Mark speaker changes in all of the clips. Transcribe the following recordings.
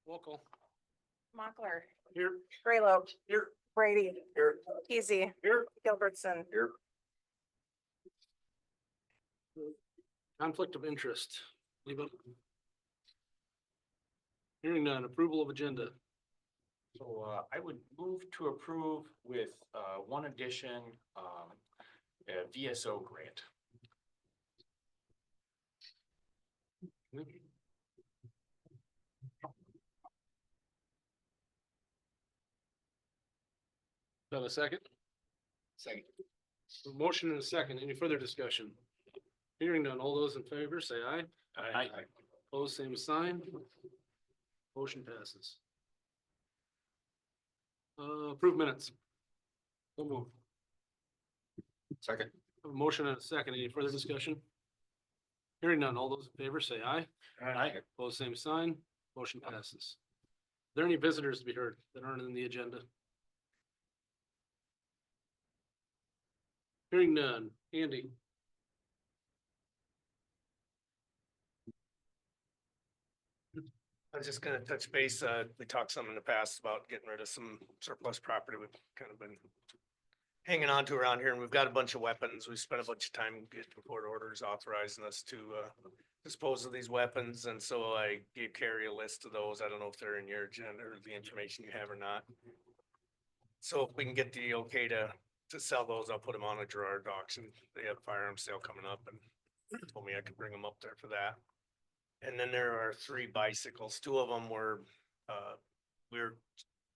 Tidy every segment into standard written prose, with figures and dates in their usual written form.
Speaker 1: Roll call.
Speaker 2: Mochler,
Speaker 1: Here.
Speaker 2: Graylow,
Speaker 1: Here.
Speaker 2: Brady,
Speaker 1: Here.
Speaker 2: Keezy,
Speaker 1: Here.
Speaker 2: Gilbertson.
Speaker 1: Here. Conflict of interest. Anybody? Hearing none, approval of agenda.
Speaker 3: So I would move to approve with one addition, a VSO grant.
Speaker 1: Got a second?
Speaker 3: Second.
Speaker 1: A motion and a second. Any further discussion? Hearing none, all those in favor say aye.
Speaker 3: Aye.
Speaker 1: Opposed, same sign. Motion passes. Approved minutes. So moved.
Speaker 3: Second.
Speaker 1: A motion and a second. Any further discussion? Hearing none, all those in favor say aye.
Speaker 3: Aye.
Speaker 1: Opposed, same sign. Motion passes. Are there any visitors to be heard that aren't in the agenda? Hearing none. Andy?
Speaker 4: I was just gonna touch base, we talked some in the past about getting rid of some surplus property we've kind of been hanging on to around here, and we've got a bunch of weapons. We spent a bunch of time getting court orders authorizing us to dispose of these weapons, and so I gave Carrie a list of those. I don't know if they're in your agenda or the information you have or not. So if we can get the okay to sell those, I'll put them on a Gerard auction. They have a firearm sale coming up, and told me I could bring them up there for that. And then there are 3 bicycles. 2 of them were, I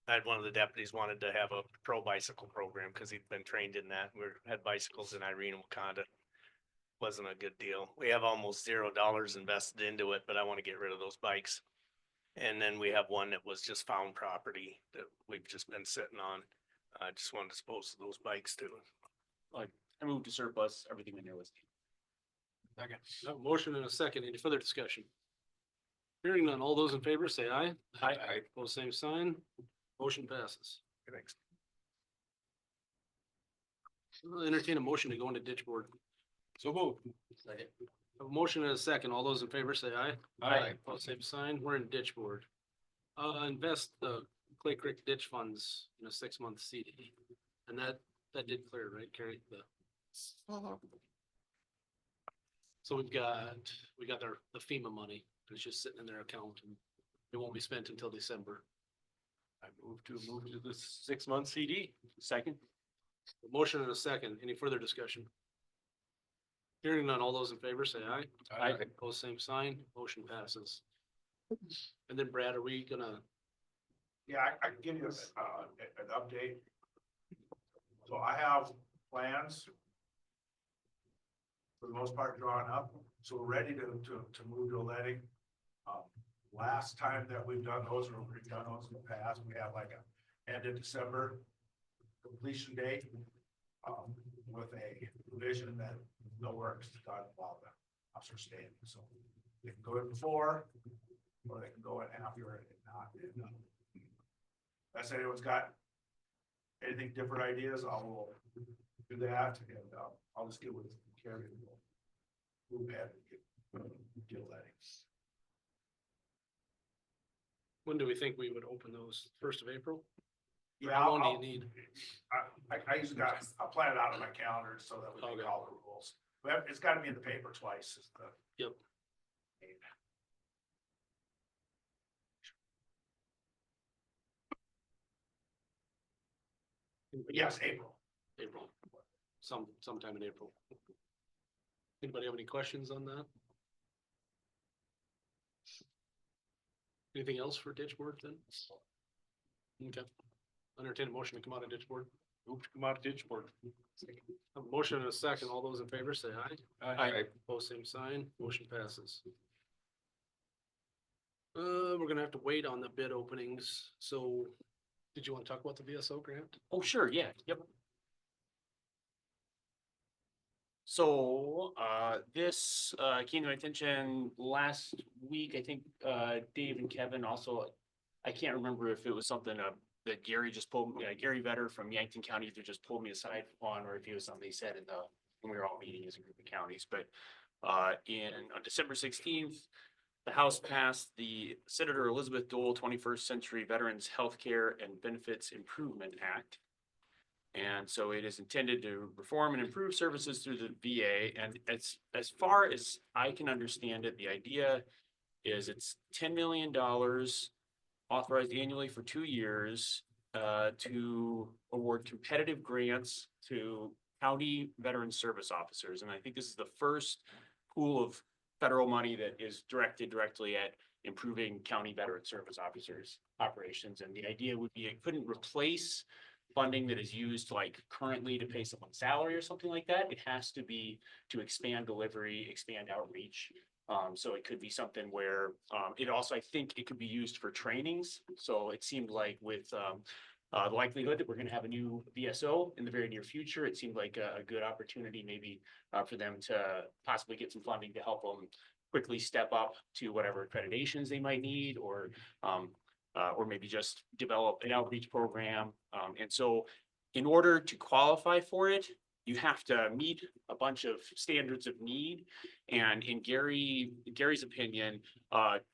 Speaker 4: had one of the deputies wanted to have a pro bicycle program because he'd been trained in that. Had bicycles in Irene and Wakanda. Wasn't a good deal. We have almost $0 invested into it, but I want to get rid of those bikes. And then we have one that was just found property that we've just been sitting on. I just want to dispose of those bikes too.
Speaker 3: I moved to surplus everything in there was.
Speaker 1: Okay. A motion and a second. Any further discussion? Hearing none, all those in favor say aye.
Speaker 3: Aye.
Speaker 1: Opposed, same sign. Motion passes.
Speaker 4: Thanks.
Speaker 1: I'll entertain a motion to go into ditch board.
Speaker 3: So moved.
Speaker 1: Second. A motion and a second. All those in favor say aye.
Speaker 3: Aye.
Speaker 1: Opposed, same sign. We're in ditch board. Invest the Clay Creek ditch funds in a 6-month CD. And that did clear, right, Carrie? So we got the FEMA money. It's just sitting in their account and it won't be spent until December.
Speaker 3: I move to the 6-month CD. Second.
Speaker 1: A motion and a second. Any further discussion? Hearing none, all those in favor say aye.
Speaker 3: Aye.
Speaker 1: Opposed, same sign. Motion passes. And then Brad, are we gonna,
Speaker 5: Yeah, I can give you an update. So I have plans for the most part drawn up, so we're ready to move to a letting. Last time that we've done those, or we've done those in the past, we had like a end of December completion date. With a provision that no work is done while the house are standing, so they can go in before, or they can go in after and not. If anyone's got anything different ideas, I will do that, and I'll just get with Carrie and we'll move ahead and get letting.
Speaker 1: when do we think we would open those? 1st of April?
Speaker 5: Yeah,
Speaker 1: How long do you need?
Speaker 5: I usually I'll plan it out on my calendar so that we
Speaker 1: Okay.
Speaker 5: can all the rules. But it's gotta be in the paper twice. Is the.
Speaker 1: Yep.
Speaker 5: Yes, April.
Speaker 1: April. Sometime in April. Anybody have any questions on that? Anything else for ditch board then? Okay. Entertain a motion to come out of ditch board.
Speaker 3: Move to come out of ditch board.
Speaker 1: A motion and a second. All those in favor say aye.
Speaker 3: Aye.
Speaker 1: Opposed, same sign. Motion passes. We're gonna have to wait on the bid openings. So did you want to talk about the VSO grant?
Speaker 3: Oh, sure, yeah, yep. So, this, came to my attention last week. I think, Dave and Kevin also, I can't remember if it was something, that Gary just pulled, Gary Vetter from Yankton County either just pulled me aside on, or if it was something he said when we were all meeting as a group of counties, but, on December 16th, the House passed the Senator Elizabeth Dole 21st Century Veterans Healthcare and Benefits Improvement Act. And so it is intended to reform and improve services through the VA. And as far as I can understand it, the idea is it's $10 million authorized annually for 2 years to award competitive grants to county veteran service officers. And I think this is the first pool of federal money that is directed directly at improving county veteran service officers' operations. And the idea would be it couldn't replace funding that is used like currently to pay someone's salary or something like that. It has to be to expand delivery, expand outreach. So it could be something where, it also, I think it could be used for trainings. So it seemed like with, the likelihood that we're gonna have a new VSO in the very near future, it seemed like a good opportunity maybe, for them to possibly get some funding to help them quickly step up to whatever accreditations they might need, or maybe just develop an outreach program. And so in order to qualify for it, you have to meet a bunch of standards of need. And in Gary's opinion,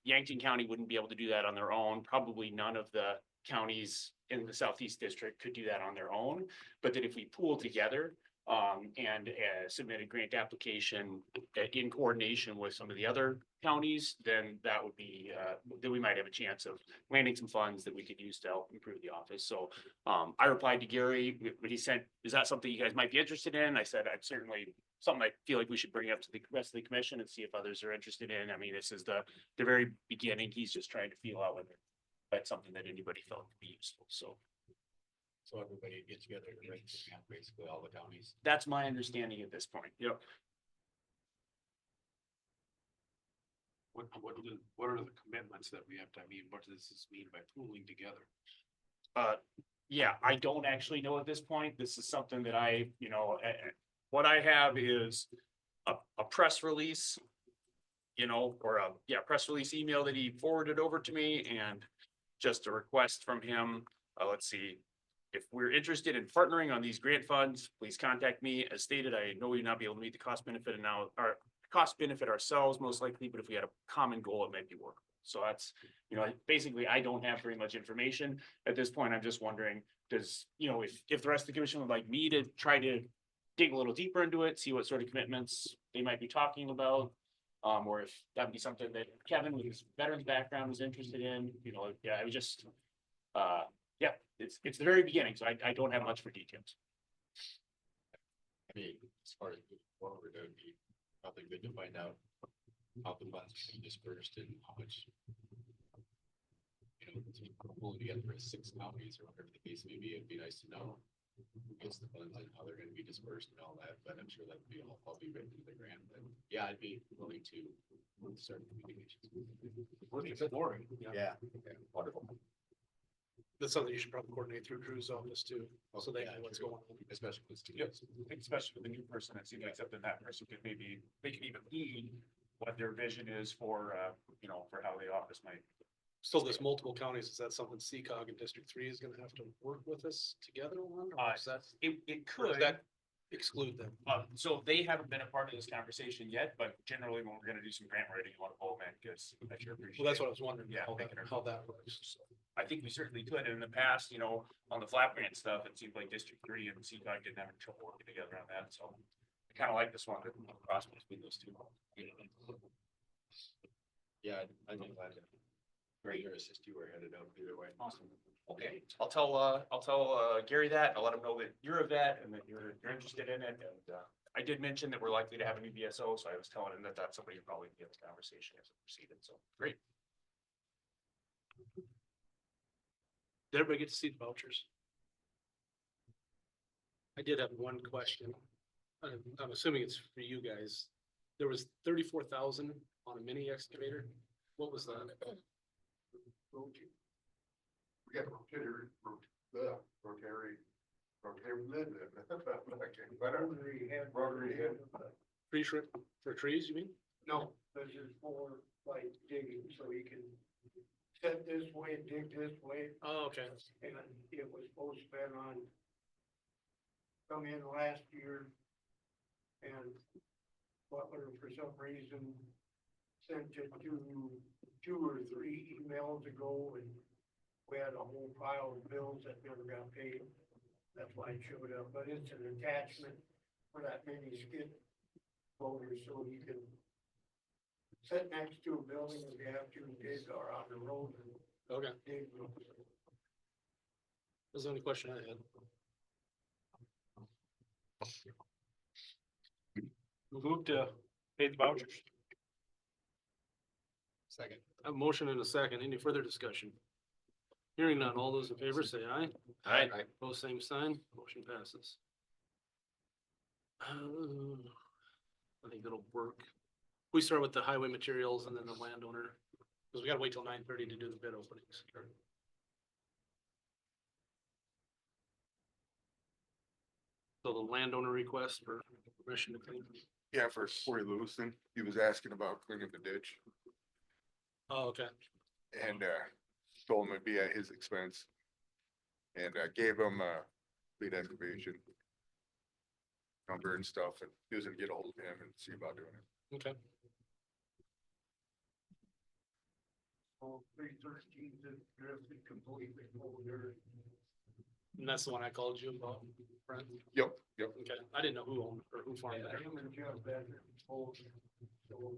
Speaker 3: Yankton County wouldn't be able to do that on their own. Probably none of the counties in the Southeast District could do that on their own. But that if we pool together, and submit a grant application in coordination with some of the other counties, then that would be, then we might have a chance of landing some funds that we could use to help improve the office. So I replied to Gary, but he said, is that something you guys might be interested in? I said, I'd certainly, something I feel like we should bring up to the rest of the commission and see if others are interested in. I mean, this is the very beginning. He's just trying to feel out whether that's something that anybody felt would be useful.
Speaker 6: So everybody get together to write the grant, basically all the counties.
Speaker 3: That's my understanding at this point. Yep.
Speaker 7: What are the commitments that we have to, I mean, what does this mean by pooling together?
Speaker 3: Yeah, I don't actually know at this point. This is something that I, what I have is a press release, or press release email that he forwarded over to me, and just a request from him. Let's see. If we're interested in partnering on these grant funds, please contact me. As stated, I know we would not be able to meet the cost benefit and now our cost benefit ourselves most likely, but if we had a common goal, it might be workable. So that's, basically, I don't have very much information at this point. I'm just wondering, does, if the rest of the commission would like me to try to dig a little deeper into it, see what sort of commitments they might be talking about. Or if that'd be something that Kevin with his veterans background is interested in, I was just, it's the very beginning, so I don't have much for details.
Speaker 6: I mean, as far as moving forward, it would be probably good to find out how the funds are being dispersed and how much. Pulling together as 6 counties or whatever the case may be, it'd be nice to know who gets the funds and how they're gonna be dispersed and all that, but I'm sure that'd be all be written in the grant, but yeah, I'd be willing to start communications.
Speaker 7: Worth exploring.
Speaker 6: Yeah, wonderful.
Speaker 1: That's something you should probably coordinate through Drew's office too, so they know what's going on.
Speaker 6: Especially with
Speaker 3: Yep.
Speaker 6: students.
Speaker 3: I think especially with the new person, it seems like something that person could maybe, they could even lead what their vision is for, for how the office might.
Speaker 1: Still, there's multiple counties. Is that something CCOG and District 3 is gonna have to work with us together on? Or is that,
Speaker 3: It
Speaker 1: or does
Speaker 3: could.
Speaker 1: that exclude them?
Speaker 3: So they haven't been a part of this conversation yet, but generally when we're gonna do some grant writing, you want to pull them in, because I sure appreciate.
Speaker 1: Well, that's what I was wondering,
Speaker 3: Yeah,
Speaker 1: how that works. So,
Speaker 3: I think we certainly could. In the past, on the flap grant stuff, it seemed like District 3 and CCOG didn't have any trouble working together on that, so. I kind of like this one, the cross between those two.
Speaker 6: Yeah, I'd be glad to. Great, or assist you or head it out either way.
Speaker 3: Awesome. Okay, I'll tell Gary that, and I'll let him know that you're a vet and that you're interested in it, and I did mention that we're likely to have a new VSO, so I was telling him that that's somebody who probably be in the conversation as it proceeded, so, great.
Speaker 1: Did everybody get to see the vouchers? I did have one question. I'm assuming it's for you guys. There was 34,000 on a mini excavator. What was that?
Speaker 5: We got rotary Okay, whatever. Rotary head.
Speaker 1: Tree shrimp for trees, you mean?
Speaker 8: No, this is for like digging, so you can set this way, dig this way,
Speaker 1: Oh, okay.
Speaker 8: and it was supposed to be on. Come in last year. And Butler, for some reason, sent it to 2 or 3 emails ago, and we had a whole pile of bills that never got paid. That's why it showed up, but it's an attachment for that mini skid loader, so you can sit next to a building if you have to dig or on the road and
Speaker 1: Okay.
Speaker 8: dig.
Speaker 1: That's the only question I had.
Speaker 7: Move to pay the vouchers.
Speaker 6: Second.
Speaker 1: I have a motion and a second. Any further discussion? Hearing none. All those in favor say aye.
Speaker 3: Aye.
Speaker 1: Both same sign. Motion passes. I think that'll work. We start with the highway materials and then the landowner, because we gotta wait till 9:30 to do the bid openings. So the landowner request for permission to clean.
Speaker 9: Yeah, for Corey Lewiston, he was asking about cleaning the ditch
Speaker 1: Oh, okay.
Speaker 9: and, told him it'd be at his expense. And I gave him a lead excavation number and stuff, and he was gonna get ahold of him and see about doing it.
Speaker 1: Okay.
Speaker 8: So 313 is drifted completely over.
Speaker 1: And that's the one I called you about, Brent?
Speaker 9: Yep, yep.
Speaker 1: Okay, I didn't know who owned or who farmed
Speaker 8: Yeah,
Speaker 1: that.
Speaker 8: him and Jeff Bednar both. So.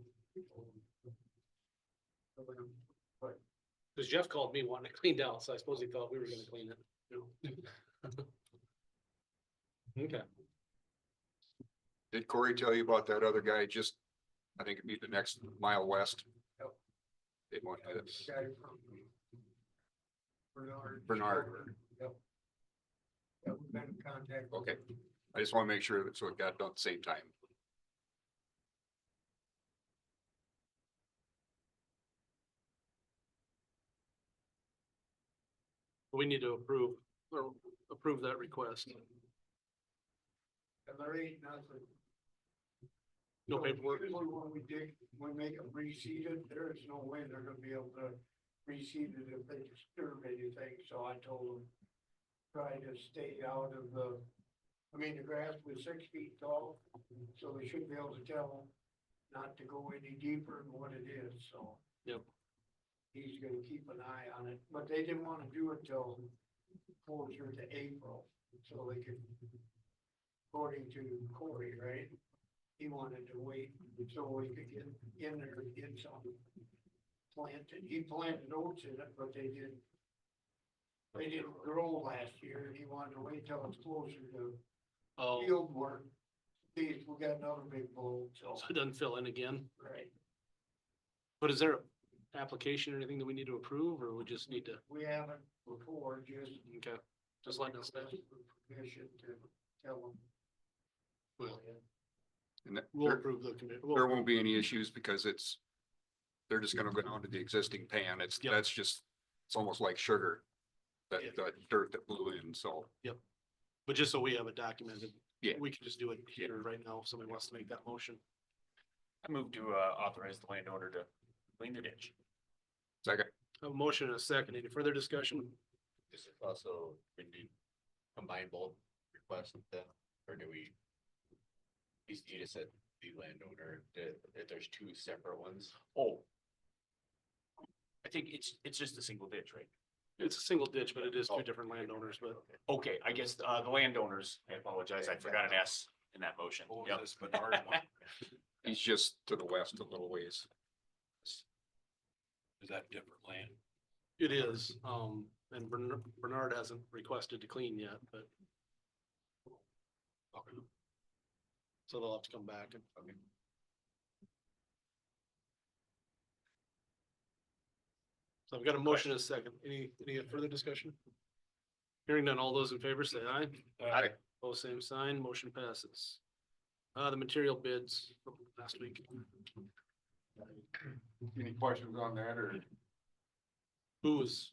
Speaker 1: Cause Jeff called me wanting it cleaned out, so I suppose he thought we were gonna clean it. Okay,
Speaker 9: Did Corey tell you about that other guy just, I think it'd be the next mile west?
Speaker 8: Yep.
Speaker 9: They want that.
Speaker 8: Guy from Bernard.
Speaker 9: Bernard.
Speaker 8: Yep. Yeah, we've been in contact. with
Speaker 9: Okay.
Speaker 8: him.
Speaker 9: I just wanna make sure that, so it got done at the same time.
Speaker 1: we need to approve that request.
Speaker 8: And there ain't nothing.
Speaker 1: No
Speaker 8: So
Speaker 1: paperwork.
Speaker 8: Usually when we dig, we make them reseeded, there is no way they're gonna be able to reseed it if they disturb anything, so I told them. Try to stay out of the, I mean, the grass was 6 feet tall, so we should be able to tell them not to go any deeper than what it is, so.
Speaker 1: Yep.
Speaker 8: He's gonna keep an eye on it, but they didn't wanna do it till closer to April, so they could. According to Corey, right? He wanted to wait so we could get in there and get some planted. He planted oats in it, but they didn't grow last year. He wanted to wait till it's closer to
Speaker 1: Oh,
Speaker 8: field work. See if we got another big blow, so,
Speaker 1: so it doesn't fill in again.
Speaker 8: right.
Speaker 1: But is there an application or anything that we need to approve, or we just need to,
Speaker 8: We haven't before, just.
Speaker 1: okay, just letting us know?
Speaker 8: Permission to tell them.
Speaker 1: Well,
Speaker 9: And that,
Speaker 1: we'll
Speaker 9: there,
Speaker 1: approve the committee.
Speaker 9: there won't be any issues because they're just gonna go down to the existing pan.
Speaker 1: Yep.
Speaker 9: That's just, it's almost like sugar. That,
Speaker 1: Yeah.
Speaker 9: that dirt that blew in, so.
Speaker 1: But just so we have it documented.
Speaker 9: Yeah.
Speaker 1: We can just do it here right now if somebody wants to make that motion.
Speaker 3: I move to authorize the landowner to clean the ditch.
Speaker 9: Second.
Speaker 1: A motion and a second. Any further discussion?
Speaker 6: Is it also, we need combine both requests then, or do we? You just said the landowner, that there's 2 separate ones.
Speaker 3: Oh. I think it's just a single ditch, right?
Speaker 1: It's a single ditch, but it is two
Speaker 6: Oh.
Speaker 1: different landowners, but
Speaker 3: Okay, I guess the landowners, I apologize, I forgot an S in that motion.
Speaker 7: What was
Speaker 3: Yep.
Speaker 7: this Bernard one?
Speaker 9: He's just to the west a little ways.
Speaker 7: Is that different land?
Speaker 1: it is, and Bernard hasn't requested to clean yet, but. So they'll have to come back and. So I've got a motion and a second. Any further discussion? Hearing none, all those in favor say aye.
Speaker 9: Aye.
Speaker 1: Both same sign, motion passes. The material bids from last week.
Speaker 9: Any questions on that or?
Speaker 1: Who was,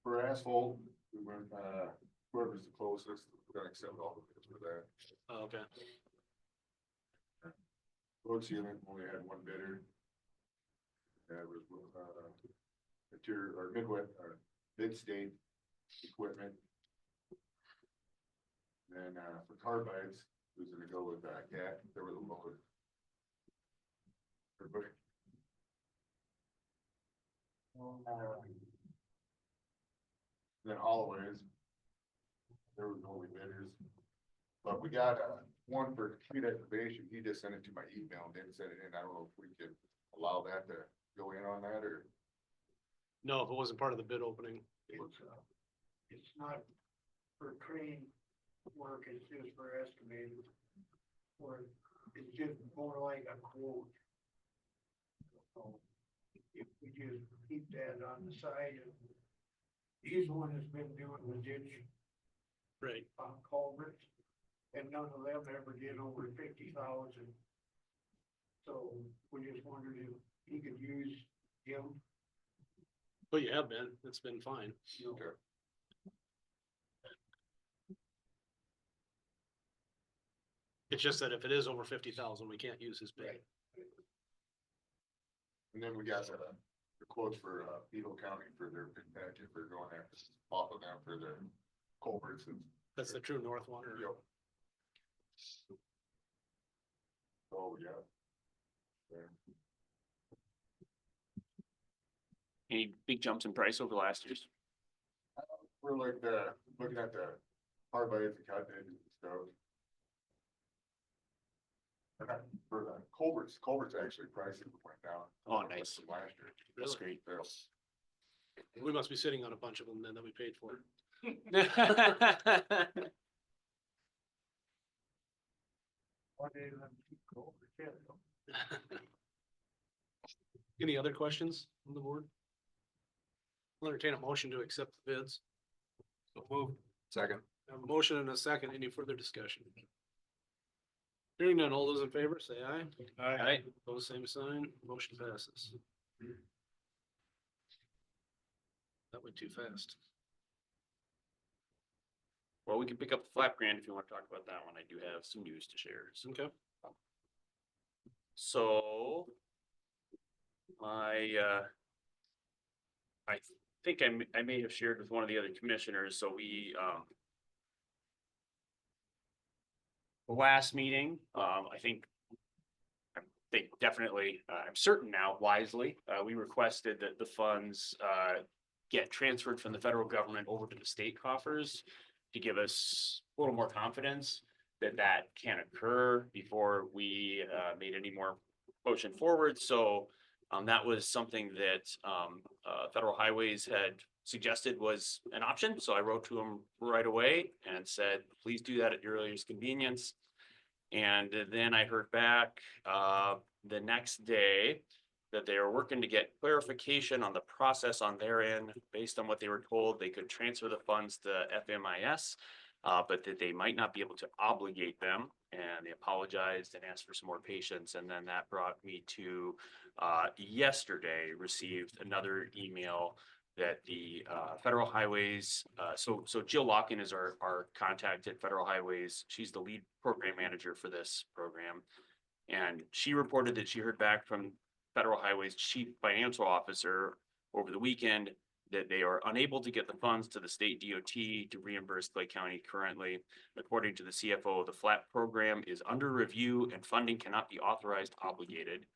Speaker 9: For asphalt, We went, whoever's the closest, we're gonna accept all the bids for that.
Speaker 1: Oh, okay.
Speaker 9: Road sealing only had one bidder. That was, interior or Midwest, Mid-State Equipment. Then, for carbides, who's gonna go with, GAT, they were the lowest. Everybody. Then Holloway's. There was only bidders. But we got, one for complete excavation, he just sent it to my email and didn't send it in, I don't know if we could allow that to go in on that, or.
Speaker 1: No, if it wasn't part of the bid opening.
Speaker 8: It's not for crane work, it's just for estimating. Or it's just more like a quote. So if we just keep that on the side, and he's the one that's been doing the ditch
Speaker 1: Right.
Speaker 8: on culverts, and none of them ever did over 50,000. So we just wondered if he could use him,
Speaker 1: But you have been, it's been fine.
Speaker 8: you know.
Speaker 9: Okay.
Speaker 1: It's just that if it is over 50,000, we can't use his bid.
Speaker 8: Right.
Speaker 9: And then we got the quotes for, Eagle County for their bid package, for going after, off of them for the culverts and.
Speaker 1: That's the true north one, or?
Speaker 9: Yep. Oh, yeah. There.
Speaker 3: Any big jumps in price over last year's?
Speaker 9: We're like, looking at the hard bites and cut edges and stuff. For the culverts actually prices went down.
Speaker 3: Oh, nice.
Speaker 9: From last year.
Speaker 3: That's
Speaker 1: Really?
Speaker 3: great.
Speaker 9: Yeah.
Speaker 1: We must be sitting on a bunch of them then that we paid for.
Speaker 8: One day let him keep going, yeah.
Speaker 1: Any other questions on the board? I'll entertain a motion to accept the bids. So move.
Speaker 9: Second.
Speaker 1: A motion and a second. Any further discussion? Hearing none, all those in favor, say aye.
Speaker 3: Aye.
Speaker 1: Pose same sign, motion passes. That went too fast.
Speaker 3: Well, we can pick up the flap grant if you want to talk about that one. I do have some news to share.
Speaker 1: Okay.
Speaker 3: So. I think I may have shared with one of the other commissioners, so we, the last meeting, I think definitely, I'm certain now wisely, we requested that the funds, get transferred from the federal government over to the state coffers to give us a little more confidence that that can occur before we, made any more motion forward. So, that was something that, Federal Highways had suggested was an option. So I wrote to them right away and said, please do that at your earliest convenience. And then I heard back, the next day that they were working to get clarification on the process on their end. Based on what they were told, they could transfer the funds to FMIS, but that they might not be able to obligate them. And they apologized and asked for some more patience. And then that brought me to yesterday, received another email that the Federal Highways, so Jill Locken is our contact at Federal Highways. She's the lead program manager for this program. And she reported that she heard back from Federal Highways Chief Financial Officer over the weekend that they are unable to get the funds to the state DOT to reimburse Clay County currently. According to the CFO, the FLAP program is under review and funding cannot be authorized obligated.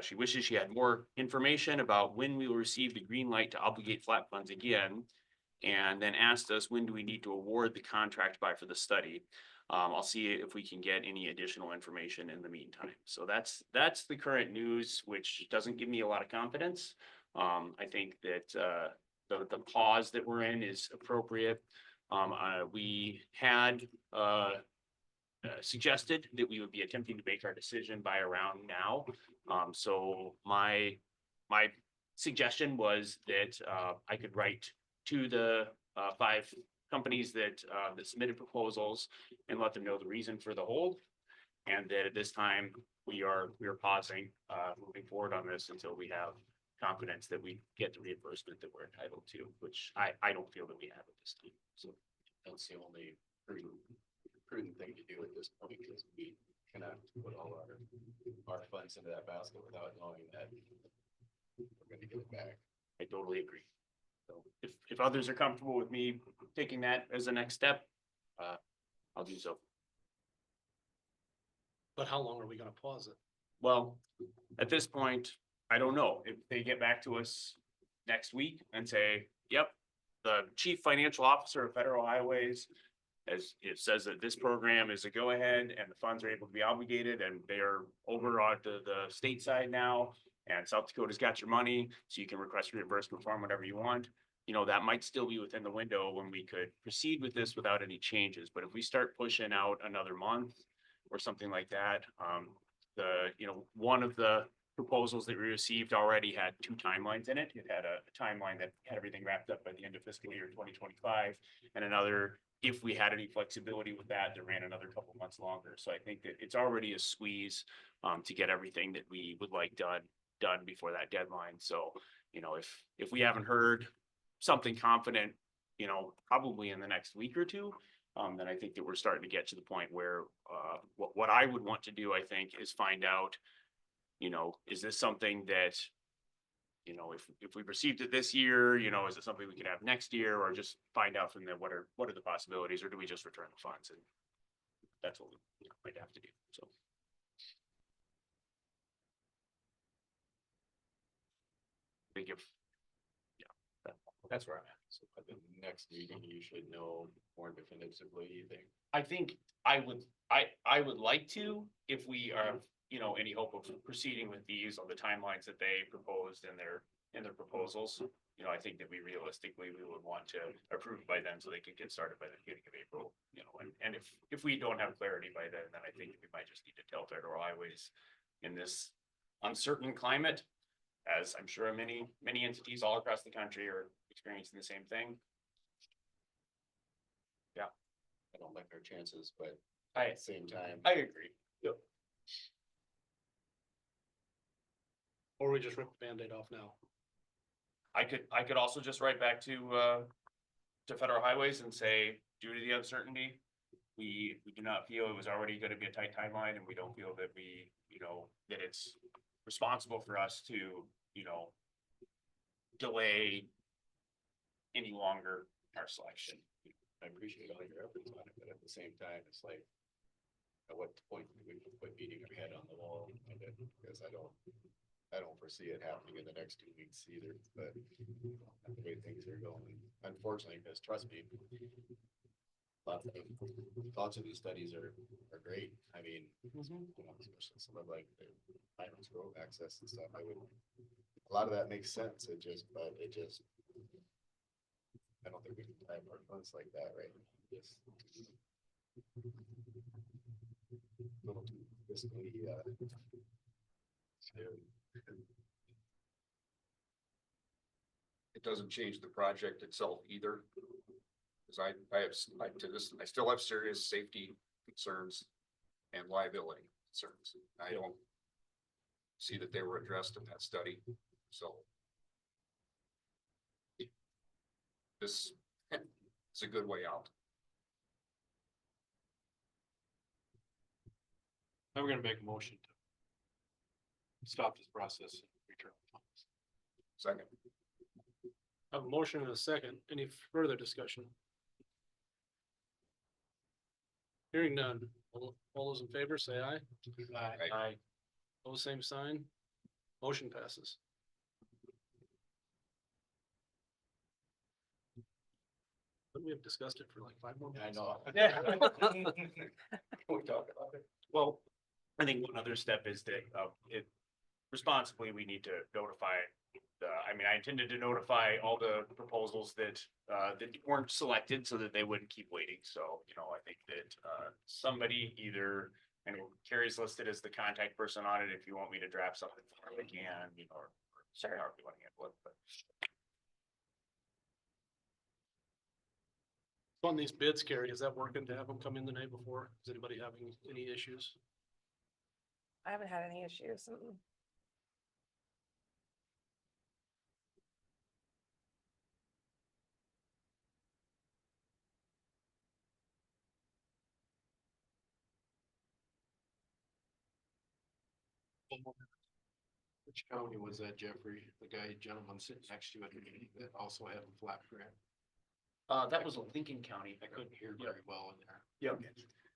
Speaker 3: She wishes she had more information about when we will receive the green light to obligate FLAP funds again. And then asked us, when do we need to award the contract by for the study? I'll see if we can get any additional information in the meantime. So that's the current news, which doesn't give me a lot of confidence. I think that, the pause that we're in is appropriate. We had, suggested that we would be attempting to make our decision by around now. So my suggestion was that, I could write to the, 5 companies that submitted proposals and let them know the reason for the hold. And that at this time, we are pausing, moving forward on this until we have confidence that we get the reimbursement that we're entitled to, which I don't feel that we have at this time, so.
Speaker 6: That's the only prudent thing to do at this point, because we cannot put all our funds into that basket without knowing that we're gonna get it back.
Speaker 3: I totally agree. So if others are comfortable with me taking that as the next step, I'll do so.
Speaker 1: But how long are we gonna pause it?
Speaker 3: Well, at this point, I don't know. If they get back to us next week and say, yep, the chief financial officer of Federal Highways, as it says that this program is a go-ahead and the funds are able to be obligated and they're over on the state side now. And South Dakota's got your money, so you can request reimbursement from whatever you want. You know, that might still be within the window when we could proceed with this without any changes. But if we start pushing out another month or something like that, one of the proposals that we received already had 2 timelines in it. It had a timeline that had everything wrapped up by the end of fiscal year 2025, and another, if we had any flexibility with that ran another couple months longer. So I think that it's already a squeeze to get everything that we would like done before that deadline. So, you know, if we haven't heard something confident, you know, probably in the next week or two, then I think that we're starting to get to the point where what I would want to do, I think, is find out, you know, is this something that, you know, if we received it this year, you know, is it something we could have next year, or just find out from them what are the possibilities, or do we just return the funds? And that's what we might have to do. So. I think that's where I'm at.
Speaker 6: So at the next meeting, you should know more definitively, you think?
Speaker 3: I think I would like to, if we are, you know, any hope of proceeding with these on the timelines that they proposed in their proposals. You know, I think that we would want to approve by then so they can get started by the beginning of April, you know, and if we don't have clarity by then I think we might just need to tell Federal Highways in this uncertain climate, as I'm sure many entities all across the country are experiencing the same thing. Yeah,
Speaker 6: I don't like our chances, but
Speaker 3: I
Speaker 6: at the same time,
Speaker 3: agree. Yep.
Speaker 1: Or we just rip the Band-Aid off now?
Speaker 3: I could also just write back to Federal Highways and say, due to the uncertainty, we do not feel it was already gonna be a tight timeline, and we don't feel that we, you know, that it's responsible for us to, you know, delay any longer our selection.
Speaker 6: I appreciate all your efforts on it, but at the same time, it's like, at what point do we quit beating our head on the wall? Because I don't foresee it happening in the next 2 weeks either, but the way things are going, unfortunately, because trust me, lots of these studies are great. I mean, you know, especially some of like the Highlands Grove access and stuff, a lot of that makes sense. I don't think we can time our funds like that, right? Just a little too fiscally, scary.
Speaker 9: It doesn't change the project itself either. Cause I still have serious safety concerns and liability concerns. I don't see that they were addressed in that study, so. This is a good way out.
Speaker 7: Now we're gonna make a motion to stop this process and return the funds.
Speaker 9: Second.
Speaker 1: I have a motion and a second. Any further discussion? Hearing none. All those in favor, say aye.
Speaker 9: Aye.
Speaker 1: Pose same sign. Motion passes. But we have discussed it for like 5 more
Speaker 6: I
Speaker 1: minutes.
Speaker 6: know.
Speaker 3: Can we talk about it? Well, I think one other step is that responsibly, we need to notify. I intended to notify all the proposals that weren't selected so that they wouldn't keep waiting. So, you know, I think that somebody either, and Carrie's listed as the contact person on it. If you want me to draft something for him, I can, you know, or
Speaker 2: Sure.
Speaker 3: however you want to handle it, but.
Speaker 1: On these bids, Carrie, is that working to have them come in the night before? Is anybody having any issues?
Speaker 2: I haven't had any issues.
Speaker 7: Which county was that, Jeffrey? The guy, gentleman sitting next to you at the meeting that also had a flap grant?
Speaker 3: That was Lincoln County.
Speaker 7: I couldn't hear very well in there.
Speaker 3: Yep.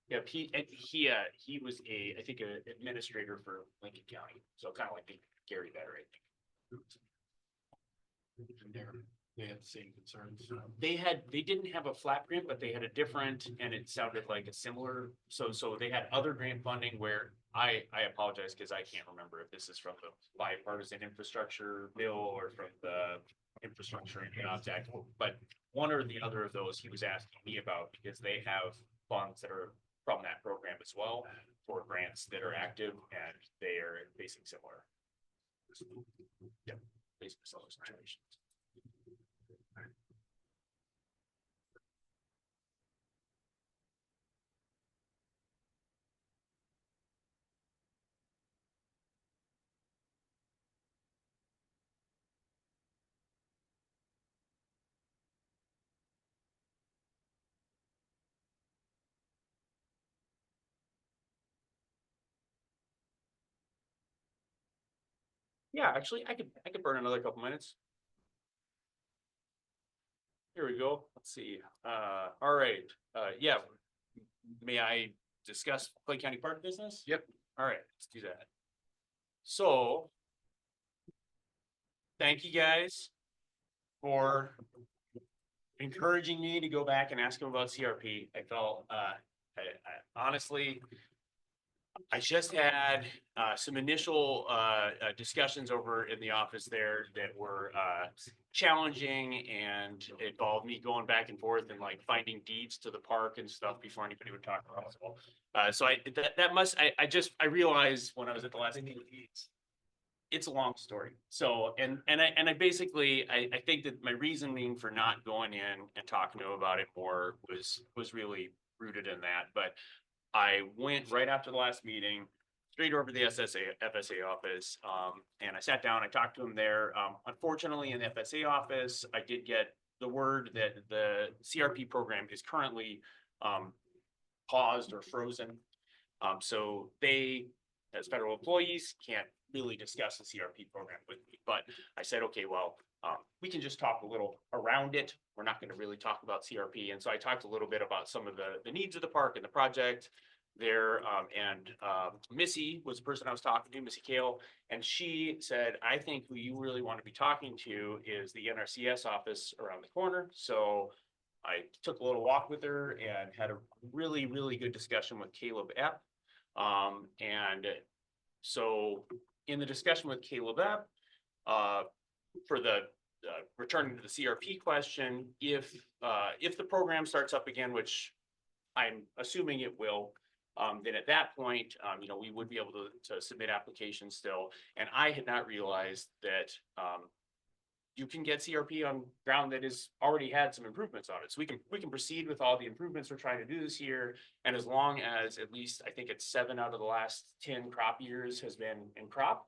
Speaker 3: Yep, he was I think, a administrator for Lincoln County, so kind of like Gary Vetter, I think.
Speaker 7: And they had the same concerns.
Speaker 3: They didn't have a flat grant, but they had a different, and it sounded like a similar, so they had other grant funding where I apologize because I can't remember if this is from the bipartisan infrastructure bill or from the Infrastructure and Jobs Act, but one or the other of those he was asking me about because they have funds that are from that program as well for grants that are active and they are facing similar. Yeah, facing similar situations. Yeah, actually, I could burn another couple minutes. Here we go. Let's see. All right. Yeah. May I discuss Clay County Park business?
Speaker 7: Yep.
Speaker 3: All right, let's do that. So. Thank you guys for encouraging me to go back and ask him about CRP. I felt, I honestly, I just had some initial discussions over in the office there that were challenging and involved me going back and forth and like finding deeds to the park and stuff before anybody would talk about it. So I realized when I was at the last meeting, it's a long story. So, and I basically, I think that my reasoning for not going in and talking to him about it more was really rooted in that, but I went right after the last meeting, straight over to the FSA office, and I sat down, I talked to him there. Unfortunately, in the FSA office, I did get the word that the CRP program is currently paused or frozen. So they, as federal employees, can't really discuss the CRP program with me, but I said, okay, well, we can just talk a little around it. We're not going to really talk about CRP. And so I talked a little bit about some of the needs of the park and the project there. Missy was the person I was talking to, Missy Kale, and she said, I think who you really want to be talking to is the NRCS office around the corner. So I took a little walk with her and had a really, really good discussion with Caleb Epp. And so in the discussion with Caleb Epp, for the returning to the CRP question, if the program starts up again, which I'm assuming it will, then at that point, we would be able to submit applications still. And I had not realized that you can get CRP on ground that has already had some improvements on it. So we can proceed with all the improvements we're trying to do this year. And as long as at least, I think it's 7 out of the last 10 crop years has been in crop,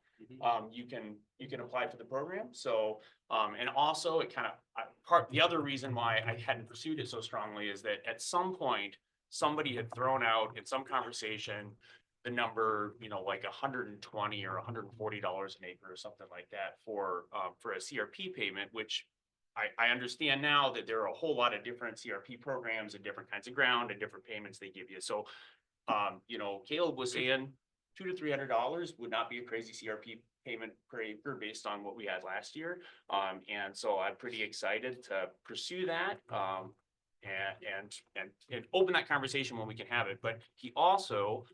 Speaker 3: you can apply for the program. So, and also it kind of, the other reason why I hadn't pursued it so strongly is that at some point, somebody had thrown out in some conversation the number, like $120 or $140 an acre or something like that for a CRP payment, which I understand now that there are a whole lot of different CRP programs and different kinds of ground and different payments they give you. So, Caleb was saying $200 to $300 would not be a crazy CRP payment per acre based on what we had last year. And so I'm pretty excited to pursue that. And open that conversation when we can have it. But he also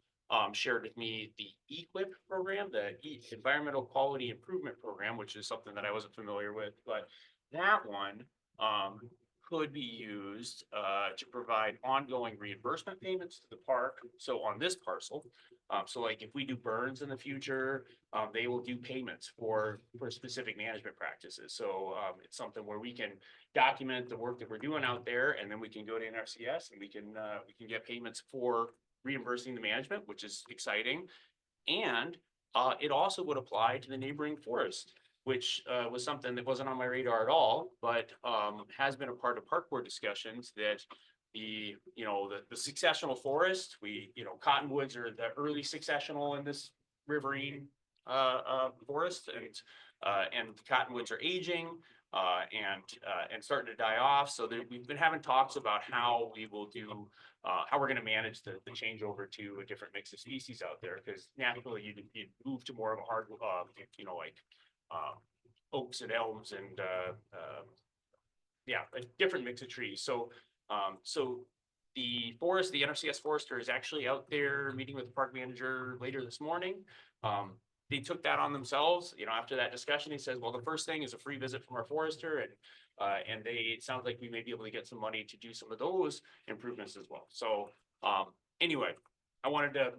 Speaker 3: shared with me the EQIP program, the Environmental Quality Improvement Program, which is something that I wasn't familiar with, but that one could be used to provide ongoing reimbursement payments to the park. So on this parcel, so like if we do burns in the future, they will do payments for specific management practices. So it's something where we can document the work that we're doing out there, and then we can go to NRCS and we can get payments for reimbursing the management, which is exciting. And it also would apply to the neighboring forest, which was something that wasn't on my radar at all, but has been a part of park board discussions that the successional forest, cottonwoods are the early successional in this riverine forest and the cottonwoods are aging, and starting to die off. So we've been having talks about how we will do, how we're gonna manage the changeover to a different mix of species out there. Cause naturally you'd move to more of a hard, like, oaks and elms and, yeah, a different mix of trees. So, the NRCS forester is actually out there meeting with the park manager later this morning. They took that on themselves, after that discussion, he says, well, the first thing is a free visit from our forester and it sounds like we may be able to get some money to do some of those improvements as well. So, anyway, I wanted to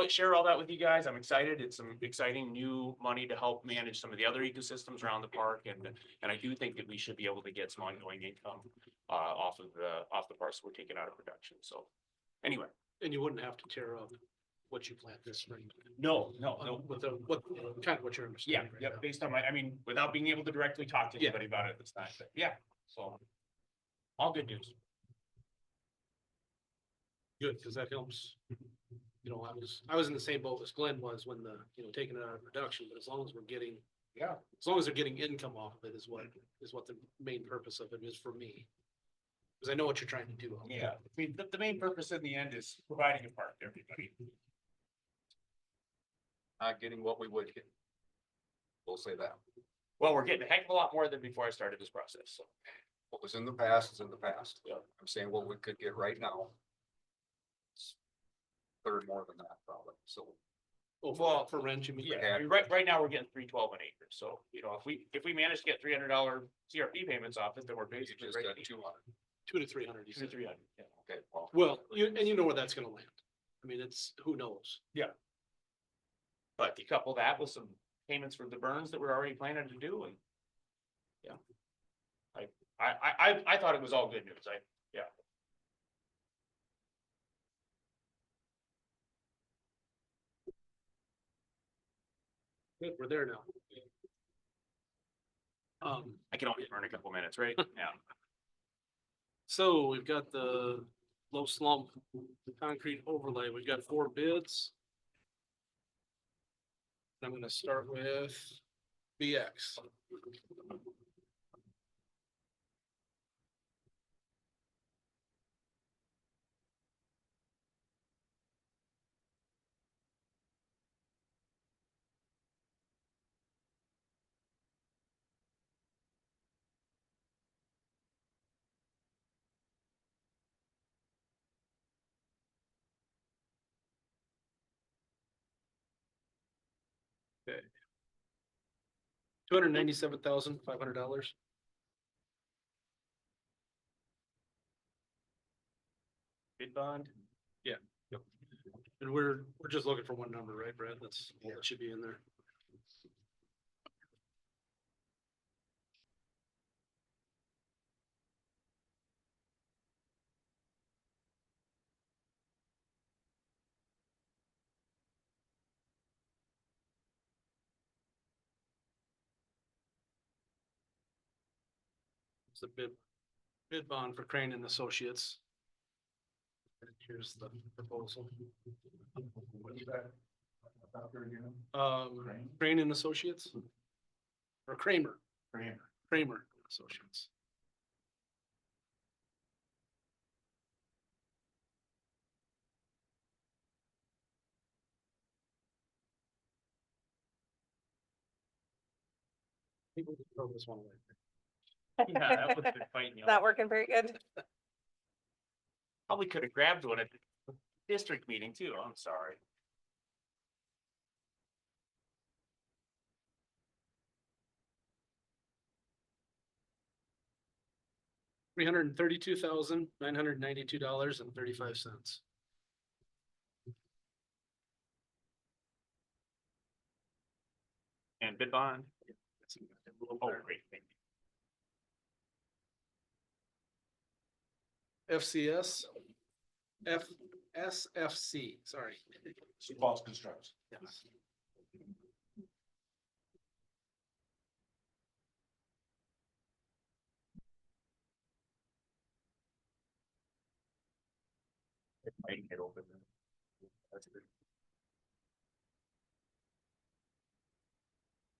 Speaker 3: share all that with you guys. I'm excited. It's some exciting new money to help manage some of the other ecosystems around the park. And I do think that we should be able to get some ongoing income, off the parts we're taking out of production. So anyway.
Speaker 1: And you wouldn't have to tear up what you plant this spring.
Speaker 3: No.
Speaker 1: What kind of what you're
Speaker 3: Yeah,
Speaker 1: understanding right
Speaker 3: yeah,
Speaker 1: now.
Speaker 3: based on without being able to directly talk to
Speaker 1: Yeah.
Speaker 3: anybody about it this time, but yeah, so. All good news.
Speaker 1: Good, because that helps. I was in the same boat as Glenn was when taking it out of production, but as long as we're getting.
Speaker 3: Yeah.
Speaker 1: As long as they're getting income off of it is what the main purpose of it is for me. Because I know what you're trying to do.
Speaker 3: Yeah, I mean, the main purpose in the end is providing a park to everybody.
Speaker 6: Not getting what we would get. We'll say that.
Speaker 3: Well, we're getting a heck of a lot more than before I started this process, so.
Speaker 6: What was in the past is in the past.
Speaker 3: Yeah.
Speaker 6: I'm saying what we could get right now. It's third more than that probably, so.
Speaker 1: Well, for rent, you mean?
Speaker 3: Yeah, I mean, right now we're getting $3.12 an acre, so, if we manage to get $300 CRP payments off it, then we're
Speaker 6: You
Speaker 3: basically
Speaker 6: just
Speaker 3: ready.
Speaker 6: got 200.
Speaker 1: 200 to 300. You
Speaker 3: Two to
Speaker 1: said.
Speaker 3: 300, yeah.
Speaker 6: Okay,
Speaker 1: Well, you know where that's gonna land. I mean, who knows?
Speaker 3: But you couple that with some payments for the burns that we're already planning to do, and yeah. I thought it was all good news.
Speaker 1: Good, we're there now.
Speaker 3: I can only burn a couple minutes, right? Yeah.
Speaker 1: So we've got the low slump concrete overlay. We've got 4 bids. I'm gonna start with BX. Okay. $297,500.
Speaker 3: Bid bond.
Speaker 1: And we're just looking for one number, right, Brad? That should be in there. It's the bid bond for Crane and Associates. Here's the proposal.
Speaker 5: What's that? About there again?
Speaker 1: Crane and Associates? Or Kramer,
Speaker 5: Kramer.
Speaker 1: Kramer and Associates. People just throw this one away.
Speaker 3: Yeah, that would've been fighting you.
Speaker 2: Not working very good.
Speaker 3: Probably could have grabbed one at the district meeting too. I'm sorry.
Speaker 1: $332,992.35.
Speaker 3: And bid bond. Oh, great. Thank you.
Speaker 1: FCS, SFC, sorry.
Speaker 5: Sioux Falls Construction.
Speaker 1: Yes.
Speaker 3: I can get open. That's good.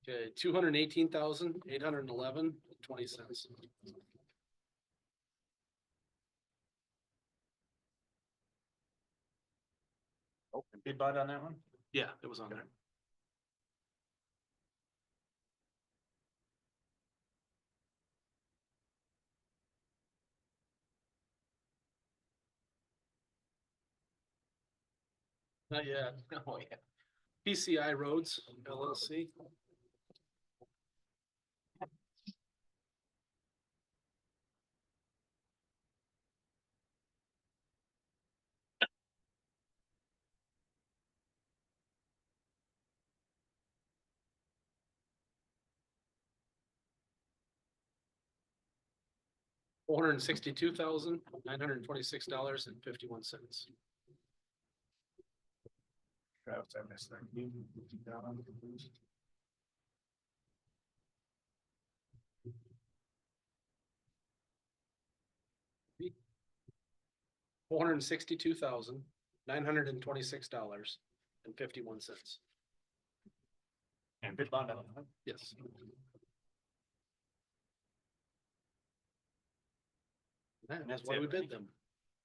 Speaker 1: Okay, 218,811.20.
Speaker 3: Bid bond on that one?
Speaker 1: Yeah, it was on there. Not yet. Oh, yeah. PCI Roads LLC. $462,926.51.
Speaker 5: Travis, I missed that. Can you repeat that one, please?
Speaker 1: $462,926.51.
Speaker 3: And bid bond on that one?
Speaker 1: Yes. And that's why we bid them.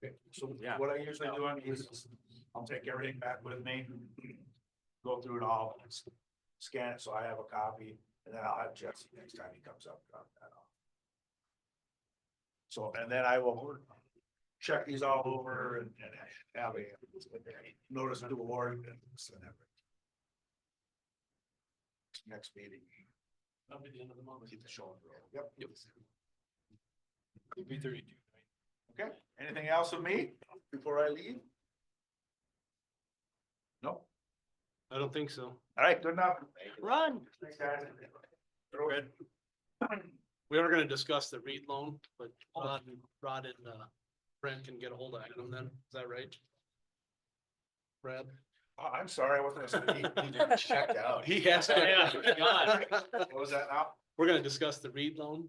Speaker 5: Okay, so
Speaker 3: Yeah.
Speaker 5: what I usually do on these is I'll take everything back with me, go through it all, scan it so I have a copy, and then I'll have Jesse next time he comes up. Drop that off. So, and then I will check these all over and have a notice to award and send that. Next meeting.
Speaker 1: That'll be the end of the month.
Speaker 5: Keep the show on the road. Yep.
Speaker 1: Yep.
Speaker 7: B32.
Speaker 5: Okay, anything else with me before I leave? No,
Speaker 1: I don't think so.
Speaker 5: all right, good enough.
Speaker 3: Run.
Speaker 5: Thanks, guys.
Speaker 1: Good. We are gonna discuss the REIT loan, but Rod and Brent can get a hold of them then, is that right? Brad?
Speaker 5: Oh, I'm sorry, I wasn't. He checked out.
Speaker 1: He has to.
Speaker 3: Yeah, God.
Speaker 5: What was that now?
Speaker 1: We're gonna discuss the REIT loan,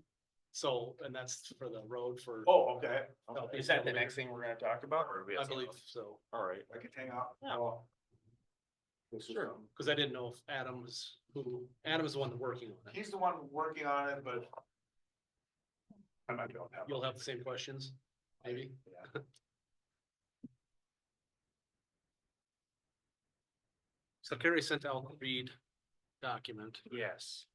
Speaker 1: so, and that's for the road for.
Speaker 5: Oh, okay.
Speaker 3: Is that the next thing we're gonna talk about, or? we have
Speaker 1: I believe
Speaker 3: something else?
Speaker 1: so,
Speaker 3: All right.
Speaker 5: I could hang out.
Speaker 3: Yeah.
Speaker 5: Oh. This is,
Speaker 1: sure, cause I didn't know if Adam is the one working on it.
Speaker 5: He's the one working on it, but. I might be able to have.
Speaker 1: You'll have the same questions, maybe?
Speaker 5: Yeah.
Speaker 1: So Carrie sent out the REIT document.
Speaker 3: Yes.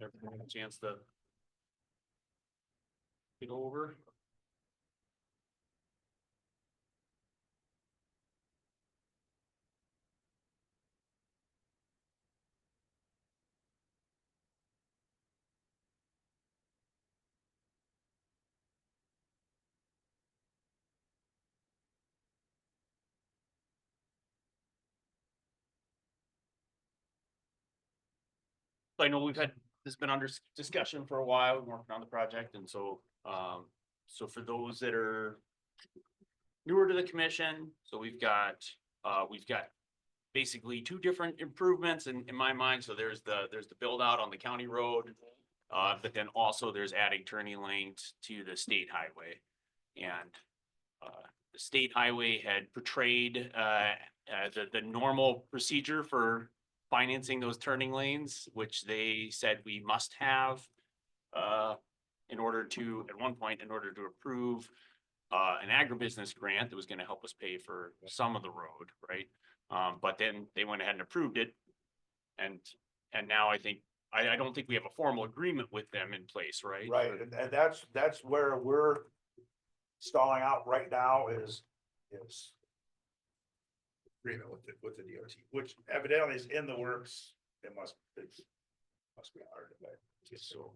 Speaker 3: Everyone had a chance to get over. I know we've had, this has been under discussion for a while, we're working on the project, and so, so for those that are newer to the commission, so we've got basically two different improvements in my mind, so there's the build out on the county road, but then also there's adding turning lanes to the state highway. And, the state highway had portrayed, the normal procedure for financing those turning lanes, which they said we must have in order to, at one point, in order to approve an agribusiness grant that was gonna help us pay for some of the road, right? But then they went ahead and approved it. And now I think, I don't think we have a formal agreement with them in place, right?
Speaker 5: Right, and that's where we're stalling out right now is. Agreement with the DOT, which evidently is in the works, it must be hard, but just so.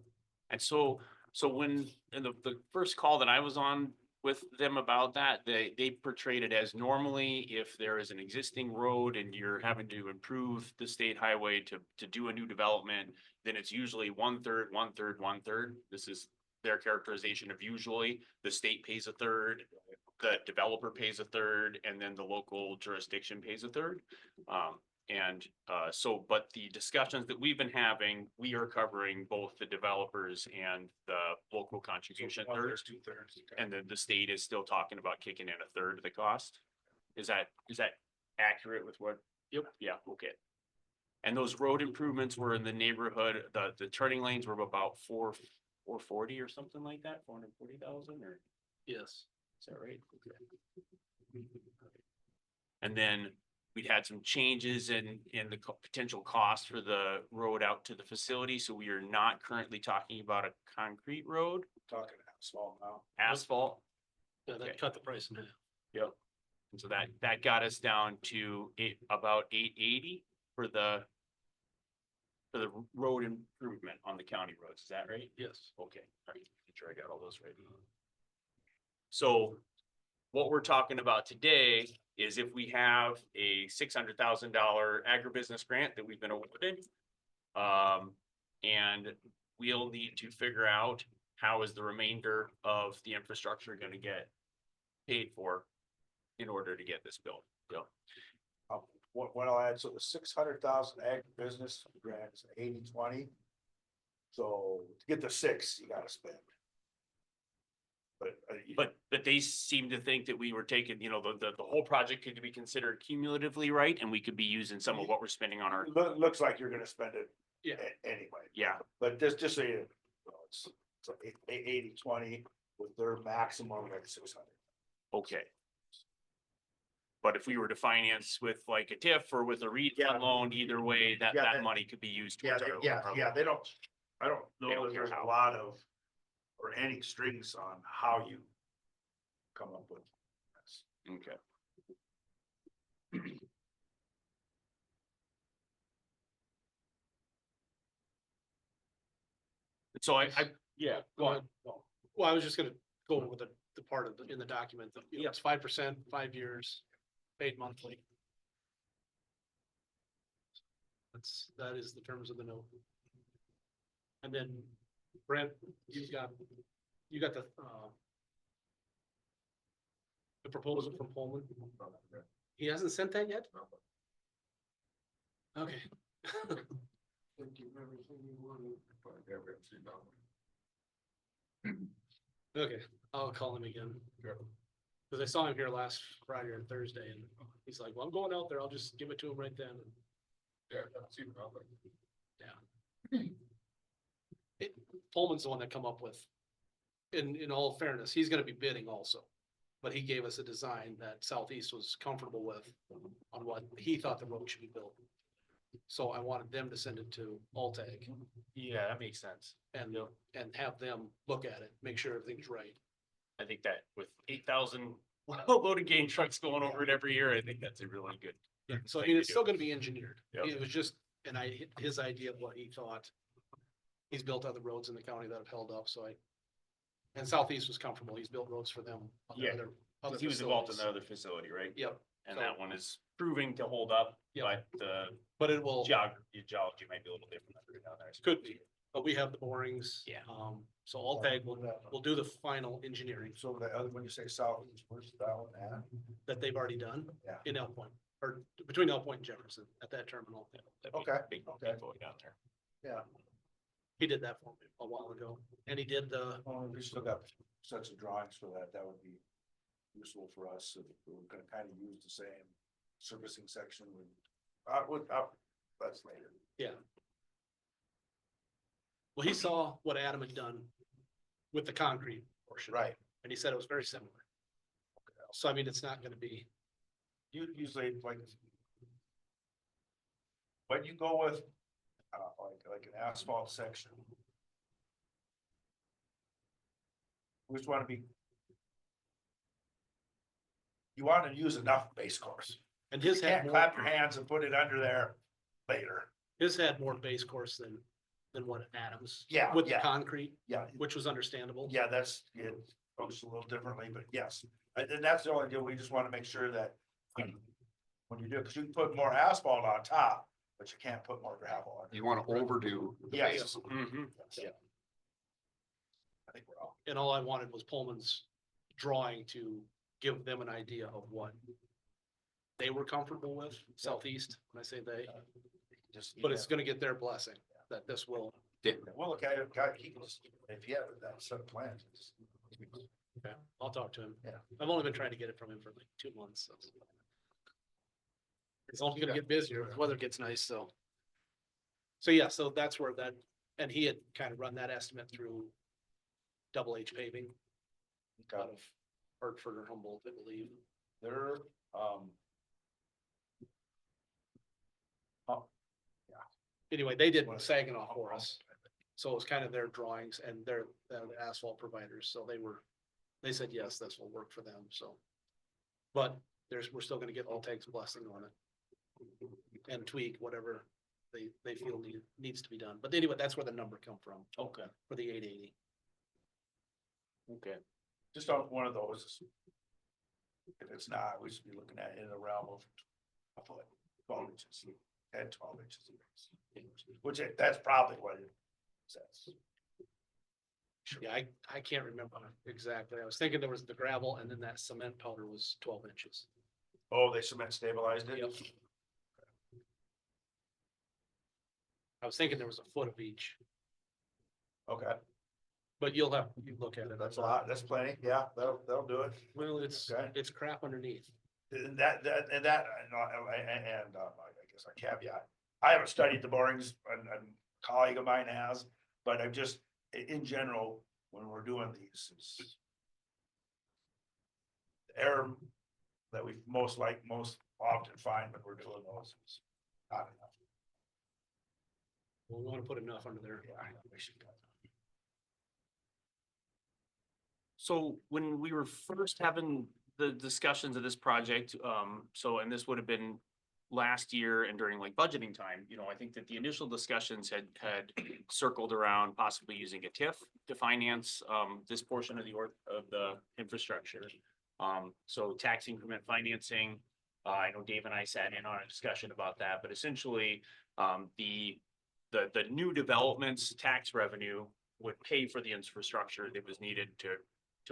Speaker 3: And so when, in the first call that I was on with them about that, they portrayed it as normally if there is an existing road and you're having to improve the state highway to do a new development, then it's usually 1/3, 1/3, 1/3. This is their characterization of usually the state pays 1/3, the developer pays 1/3, and then the local jurisdiction pays 1/3. So, but the discussions that we've been having, we are covering both the developers and the local contribution thirds.
Speaker 5: 2/3.
Speaker 3: And then the state is still talking about kicking in 1/3 of the cost. Is that accurate with what? Yep. Yeah, okay. And those road improvements were in the neighborhood, the turning lanes were about 440 or something like that, 440,000 or,
Speaker 1: Yes.
Speaker 3: is that right? Okay. And then we'd had some changes in the potential cost for the road out to the facility, so we are not currently talking about a concrete road,
Speaker 5: Talking asphalt now.
Speaker 3: asphalt.
Speaker 1: Yeah,
Speaker 3: Okay.
Speaker 1: that cut the price in half.
Speaker 3: Yep. And so that got us down to about 880 for the road improvement on the county roads. Is that right?
Speaker 1: Yes.
Speaker 3: Okay, all right, make sure I got all those right. So what we're talking about today is if we have a $600,000 agribusiness grant that we've been awarded. And we'll need to figure out how is the remainder of the infrastructure gonna get paid for in order to get this built. So,
Speaker 5: What I'll add, so the 600,000 agribusiness grant is 80/20. So to get the 6, you gotta spend. But
Speaker 3: but they seem to think that we were taking, the whole project could be considered cumulatively, right? And we could be using some of what we're spending on our,
Speaker 5: looks like you're gonna spend it.
Speaker 1: Yeah.
Speaker 5: Anyway,
Speaker 3: yeah,
Speaker 5: but just so you know, it's 80/20 with their maximum at 600.
Speaker 3: okay. But if we were to finance with like a TIF or with a REIT
Speaker 5: Yeah.
Speaker 3: fund loan, either way, that
Speaker 5: Yeah, that-
Speaker 3: money could be used.
Speaker 5: Yeah,
Speaker 3: towards
Speaker 5: they-
Speaker 3: our-
Speaker 5: yeah, they don't, I don't
Speaker 3: They
Speaker 5: know
Speaker 3: don't
Speaker 5: that
Speaker 3: care
Speaker 5: there's a
Speaker 3: how.
Speaker 5: lot of, or any strings on how you come up with this.
Speaker 3: Okay. So yeah, go on.
Speaker 1: Well, I was just gonna go with the part of in the document, that, it's 5%, 5 years, paid monthly. That is the terms of the note. And then Brent, you got the proposal from Pullman. He hasn't sent that yet? Okay.
Speaker 8: Think you've never seen one.
Speaker 1: Okay, I'll call him again. Cause I saw him here last Friday or Thursday and he's like, well, I'm going out there. I'll just give it to him right then. Pullman's the one that come up with, in all fairness, he's gonna be bidding also. But he gave us a design that Southeast was comfortable with on what he thought the road should be built. So I wanted them to send it to Altag
Speaker 3: Yeah, that makes sense.
Speaker 1: and have them look at it, make sure everything's right.
Speaker 3: I think that with 8,000 loaded gain trucks going over it every year, I think that's a really good.
Speaker 1: So I
Speaker 3: thing
Speaker 1: mean,
Speaker 3: to
Speaker 1: it's
Speaker 3: do.
Speaker 1: still gonna be engineered.
Speaker 3: Yep.
Speaker 1: It was just, his idea of what he thought. He's built other roads in the county that have held up, and Southeast was comfortable. He's built roads for them.
Speaker 3: Yeah,
Speaker 1: Other
Speaker 3: He was involved in
Speaker 1: facilities.
Speaker 3: the other facility, right?
Speaker 1: Yep,
Speaker 3: And
Speaker 1: so-
Speaker 3: that one is proving to hold up,
Speaker 1: Yep.
Speaker 3: but the
Speaker 1: but it will,
Speaker 3: geology might be a little different down there.
Speaker 1: could be, but we have the borings.
Speaker 3: Yeah.
Speaker 1: So Altag will do the final engineering
Speaker 5: So the other, when you say southeast, where's that one at?
Speaker 1: that they've already done
Speaker 5: Yeah.
Speaker 1: in Elk Point, or between Elk Point and Jefferson at that terminal.
Speaker 3: That'd be
Speaker 5: Okay,
Speaker 3: big
Speaker 5: okay.
Speaker 3: info down there.
Speaker 5: Yeah.
Speaker 1: He did that for me a while ago, and he did the,
Speaker 5: We still got sets of drawings for that. That would be useful for us if we're gonna kind of use the same servicing section with. That's later.
Speaker 1: well, he saw what Adam had done with the concrete portion.
Speaker 5: Right.
Speaker 1: And he said it was very similar. So I mean, it's not gonna be,
Speaker 5: Usually like. When you go with, like an asphalt section. We just wanna be. You wanna use enough base course.
Speaker 1: and
Speaker 5: You
Speaker 1: his had
Speaker 5: can't
Speaker 1: more,
Speaker 5: clap your hands and put it under there later.
Speaker 1: his had more base course than what Adams.
Speaker 5: Yeah,
Speaker 1: With the
Speaker 5: yeah.
Speaker 1: concrete,
Speaker 5: Yeah,
Speaker 1: which was understandable.
Speaker 5: yeah, that's, it goes a little differently, but yes. And that's the only deal. We just wanna make sure that. When you do, cause you can put more asphalt on top, but you can't put more gravel on.
Speaker 9: You wanna overdo. the
Speaker 5: Yes.
Speaker 9: base.
Speaker 3: Mhm.
Speaker 5: I think we're all.
Speaker 1: And all I wanted was Pullman's drawing to give them an idea of what they were comfortable with, Southeast, when I say they,
Speaker 5: Just.
Speaker 1: but it's gonna get their blessing that this will.
Speaker 5: Well, look, I got, he was, if you have that set of plans.
Speaker 1: Okay, I'll talk to him.
Speaker 5: Yeah.
Speaker 1: I've only been trying to get it from him for like 2 months. So. It's only gonna get busier, if the weather gets nice, so. So yeah, so that's where that, and he had kind of run that estimate through Double H paving out of Hartford or Humboldt, I believe.
Speaker 5: They're,
Speaker 1: Anyway, they did Saginaw for us. So it was kind of their drawings and they're the asphalt providers, so they said, yes, this will work for them, so. But we're still gonna get Altag's blessing on it. And tweak whatever they feel needs to be done, but anyway, that's where the number come from
Speaker 3: Okay,
Speaker 1: for the 880.
Speaker 3: okay.
Speaker 5: just on one of those. If it's not, we should be looking at it in the realm of a foot, 12 inches, 10, 12 inches. Which that's probably what it says.
Speaker 1: Yeah, I can't remember exactly. I was thinking there was the gravel and then that cement powder was 12 inches.
Speaker 5: Oh, they cement stabilized it?
Speaker 1: Yep. I was thinking there was a foot of each,
Speaker 5: Okay,
Speaker 1: but you look at it.
Speaker 5: that's a lot, that's plenty, yeah, that'll do it.
Speaker 1: Well, it's
Speaker 5: Okay.
Speaker 1: crap underneath.
Speaker 5: And I guess a caveat, I haven't studied the borings, and a colleague of mine has, but I'm just, in general, when we're doing these, it's the error that we most often find when we're doing those is not enough.
Speaker 1: We want to put enough under there.
Speaker 5: Yeah, we should.
Speaker 3: So when we were first having the discussions of this project, and this would have been last year and during like budgeting time, I think that the initial discussions had circled around possibly using a TIF to finance, this portion of the infrastructure. So tax increment financing, I know Dave and I sat in on a discussion about that, but essentially, the new developments tax revenue would pay for the infrastructure that was needed to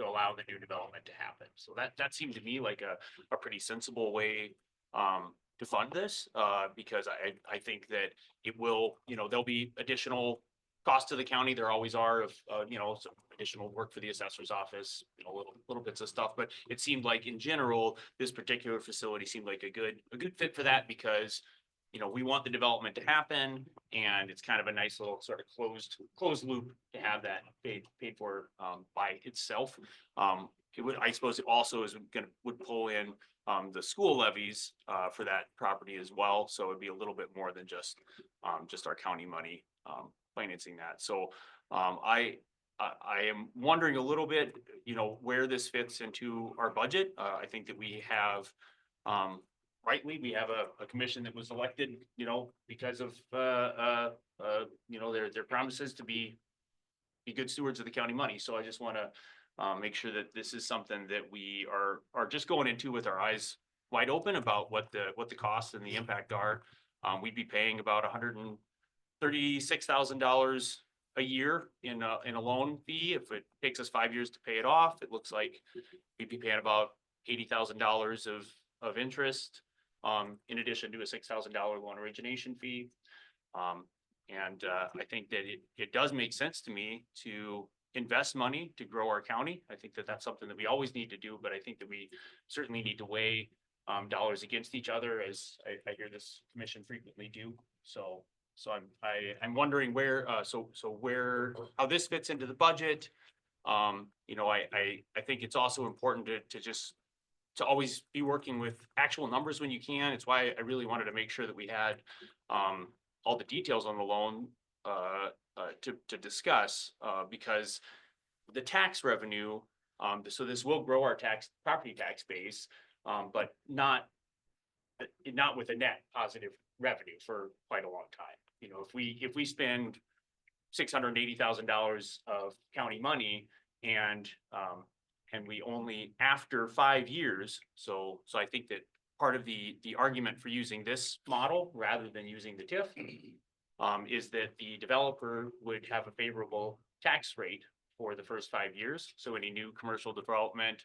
Speaker 3: allow the new development to happen. So that seemed to me like a pretty sensible way to fund this, because I think that it will, there'll be additional costs to the county. There always are of, some additional work for the assessor's office, little bits of stuff. But it seemed like in general, this particular facility seemed like a good fit for that because we want the development to happen and it's kind of a nice little sort of closed loop to have that paid for by itself. I suppose it also would pull in the school levies for that property as well. So it'd be a little bit more than just our county money financing that. So I am wondering a little bit, where this fits into our budget. I think that we have rightly, we have a commission that was elected, because of, their promises to be good stewards of the county money. So I just want to make sure that this is something that we are just going into with our eyes wide open about what the costs and the impact are. We'd be paying about $136,000 a year in a loan fee. If it takes us 5 years to pay it off, it looks like we'd be paying about $80,000 of interest, in addition to a $6,000 loan origination fee. I think that it does make sense to me to invest money to grow our county. I think that that's something that we always need to do, but I think that we certainly need to weigh dollars against each other, as I hear this commission frequently do. So I'm wondering where, how this fits into the budget. I think it's also important to always be working with actual numbers when you can. It's why I really wanted to make sure that we had all the details on the loan to discuss, because the tax revenue, so this will grow our property tax base, but not with a net positive revenue for quite a long time. If we spend $680,000 of county money and we only after 5 years, so I think that part of the argument for using this model rather than using the TIF is that the developer would have a favorable tax rate for the first 5 years. So any new commercial development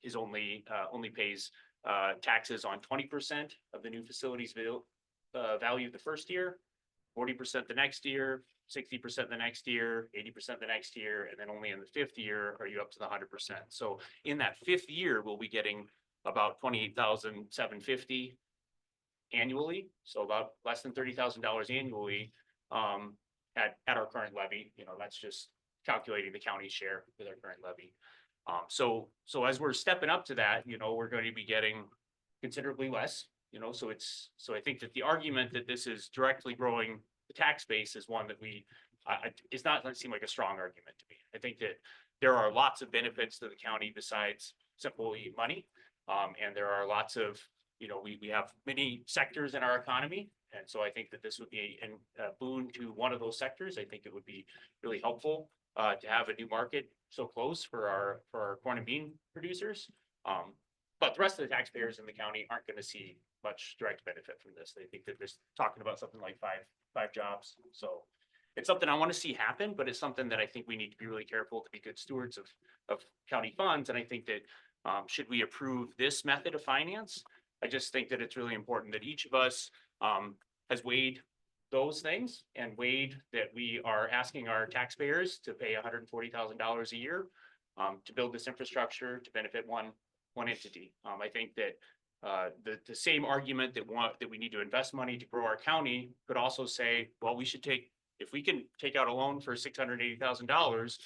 Speaker 3: is only pays taxes on 20% of the new facilities value the first year, 40% the next year, 60% the next year, 80% the next year, and then only in the 5th year are you up to the 100%. So in that 5th year, we'll be getting about $28,750 annually, so about less than $30,000 annually. At our current levy, that's just calculating the county share with our current levy. So as we're stepping up to that, we're going to be getting considerably less, so I think that the argument that this is directly growing the tax base is one that it's not, doesn't seem like a strong argument to me. I think that there are lots of benefits to the county besides simply money. And there are lots of, we have many sectors in our economy. And so I think that this would be a boon to one of those sectors. I think it would be really helpful to have a new market so close for our corn and bean producers. But the rest of the taxpayers in the county aren't going to see much direct benefit from this. They think that they're talking about something like five jobs. So it's something I want to see happen, but it's something that I think we need to be really careful to be good stewards of county funds. And I think that should we approve this method of finance, I just think that it's really important that each of us has weighed those things and weighed that we are asking our taxpayers to pay $140,000 a year to build this infrastructure to benefit one entity. I think that the same argument that we need to invest money to grow our county could also say, well, if we can take out a loan for $680,000,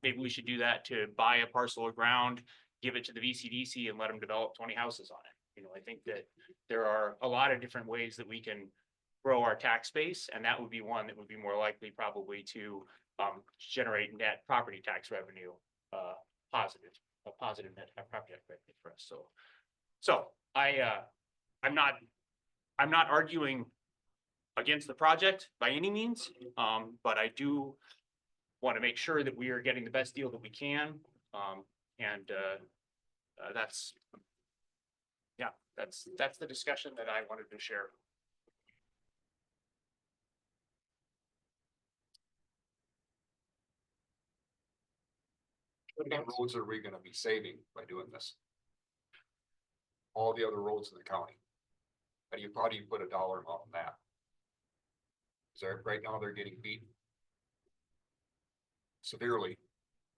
Speaker 3: maybe we should do that to buy a parcel of ground, give it to the VCDC and let them develop 20 houses on it. I think that there are a lot of different ways that we can grow our tax base, and that would be one that would be more likely probably to generate net property tax revenue, a positive net property tax revenue for us. So I'm not arguing against the project by any means, but I do want to make sure that we are getting the best deal that we can. That's the discussion that I wanted to share.
Speaker 10: How many roads are we gonna be saving by doing this? All the other roads in the county. How do you put a dollar amount on that? Is there, right now they're getting beat severely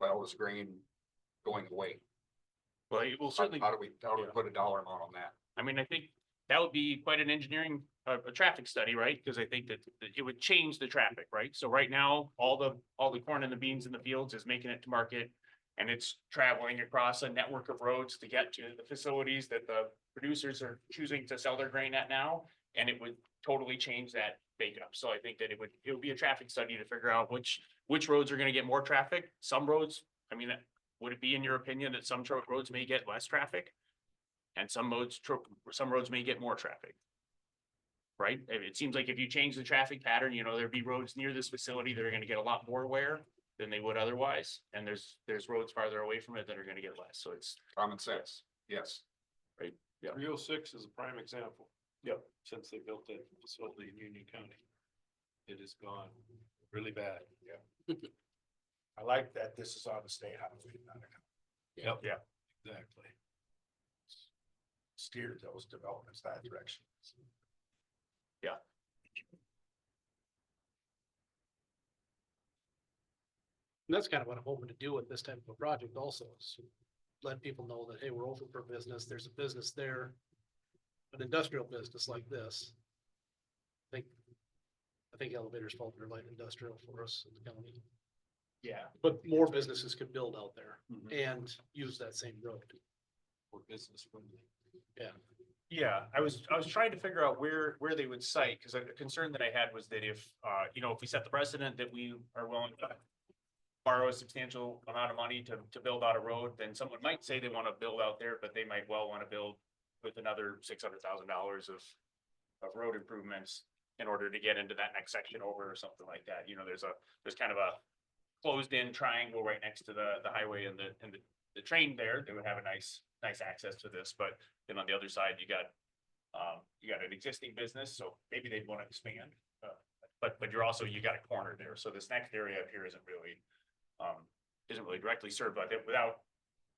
Speaker 10: by all this grain going away.
Speaker 3: Well, it will certainly.
Speaker 10: How do we put a dollar amount on that?
Speaker 3: I mean, I think that would be quite an engineering, a traffic study, right? Because I think that it would change the traffic, right? So right now, all the corn and the beans in the fields is making it to market. And it's traveling across a network of roads to get to the facilities that the producers are choosing to sell their grain at now. And it would totally change that makeup. So I think that it would be a traffic study to figure out which roads are going to get more traffic. Some roads, I mean, would it be in your opinion that some roads may get less traffic? And some roads may get more traffic. Right? It seems like if you change the traffic pattern, there'd be roads near this facility that are going to get a lot more wear than they would otherwise. And there's roads farther away from it that are going to get less. So it's
Speaker 10: Common sense, yes.
Speaker 3: right. Yeah.
Speaker 7: 306 is a prime example.
Speaker 3: Yep.
Speaker 7: Since they built that facility in Union County. It has gone really bad.
Speaker 5: I like that this is on the state highway, not a county.
Speaker 7: Yep.
Speaker 3: Yeah.
Speaker 7: Exactly.
Speaker 5: Steer those developments that direction.
Speaker 3: Yeah.
Speaker 1: And that's kind of what I'm hoping to do with this type of a project also, is let people know that, hey, we're open for business, there's a business there. An industrial business like this. I think elevators fall under light industrial for us in the county,
Speaker 3: Yeah.
Speaker 1: but more businesses could build out there
Speaker 3: Mhm.
Speaker 1: and use that same road.
Speaker 7: For business friendly.
Speaker 3: Yeah, I was trying to figure out where they would cite, because a concern that I had was that if we set the precedent that we are willing to borrow a substantial amount of money to build out a road, then someone might say they want to build out there, but they might well want to build with another $600,000 of road improvements in order to get into that next section over or something like that. There's kind of a closed in triangle right next to the highway and the train there. They would have a nice access to this, but then on the other side, you got an existing business, so maybe they'd want to expand. But you got a corner there. So this next area up here isn't really directly served by it without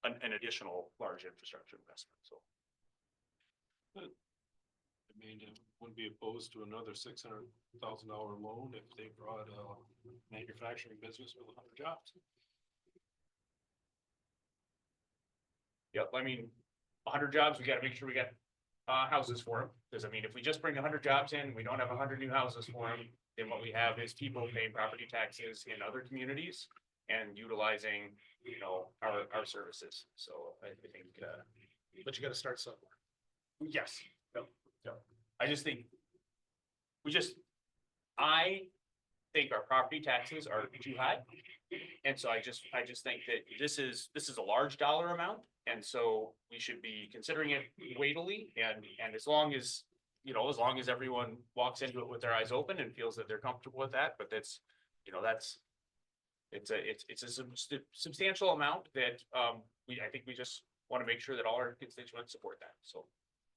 Speaker 3: an additional large infrastructure investment. So.
Speaker 7: I mean, it wouldn't be opposed to another $600,000 loan if they brought a manufacturing business with 100 jobs.
Speaker 3: Yep, I mean, 100 jobs, we gotta make sure we got houses for them. Because I mean, if we just bring 100 jobs in, we don't have 100 new houses for them. Then what we have is people paying property taxes in other communities and utilizing, you know, our services. So I think,
Speaker 1: But you gotta start somewhere.
Speaker 3: yes, no. I just think. I think our property taxes are too high. And so I just think that this is a large dollar amount. And so we should be considering it weightily and as long as, you know, as long as everyone walks into it with their eyes open and feels that they're comfortable with that, but that's, you know, it's a substantial amount that, I think we just want to make sure that all our constituents support that, so.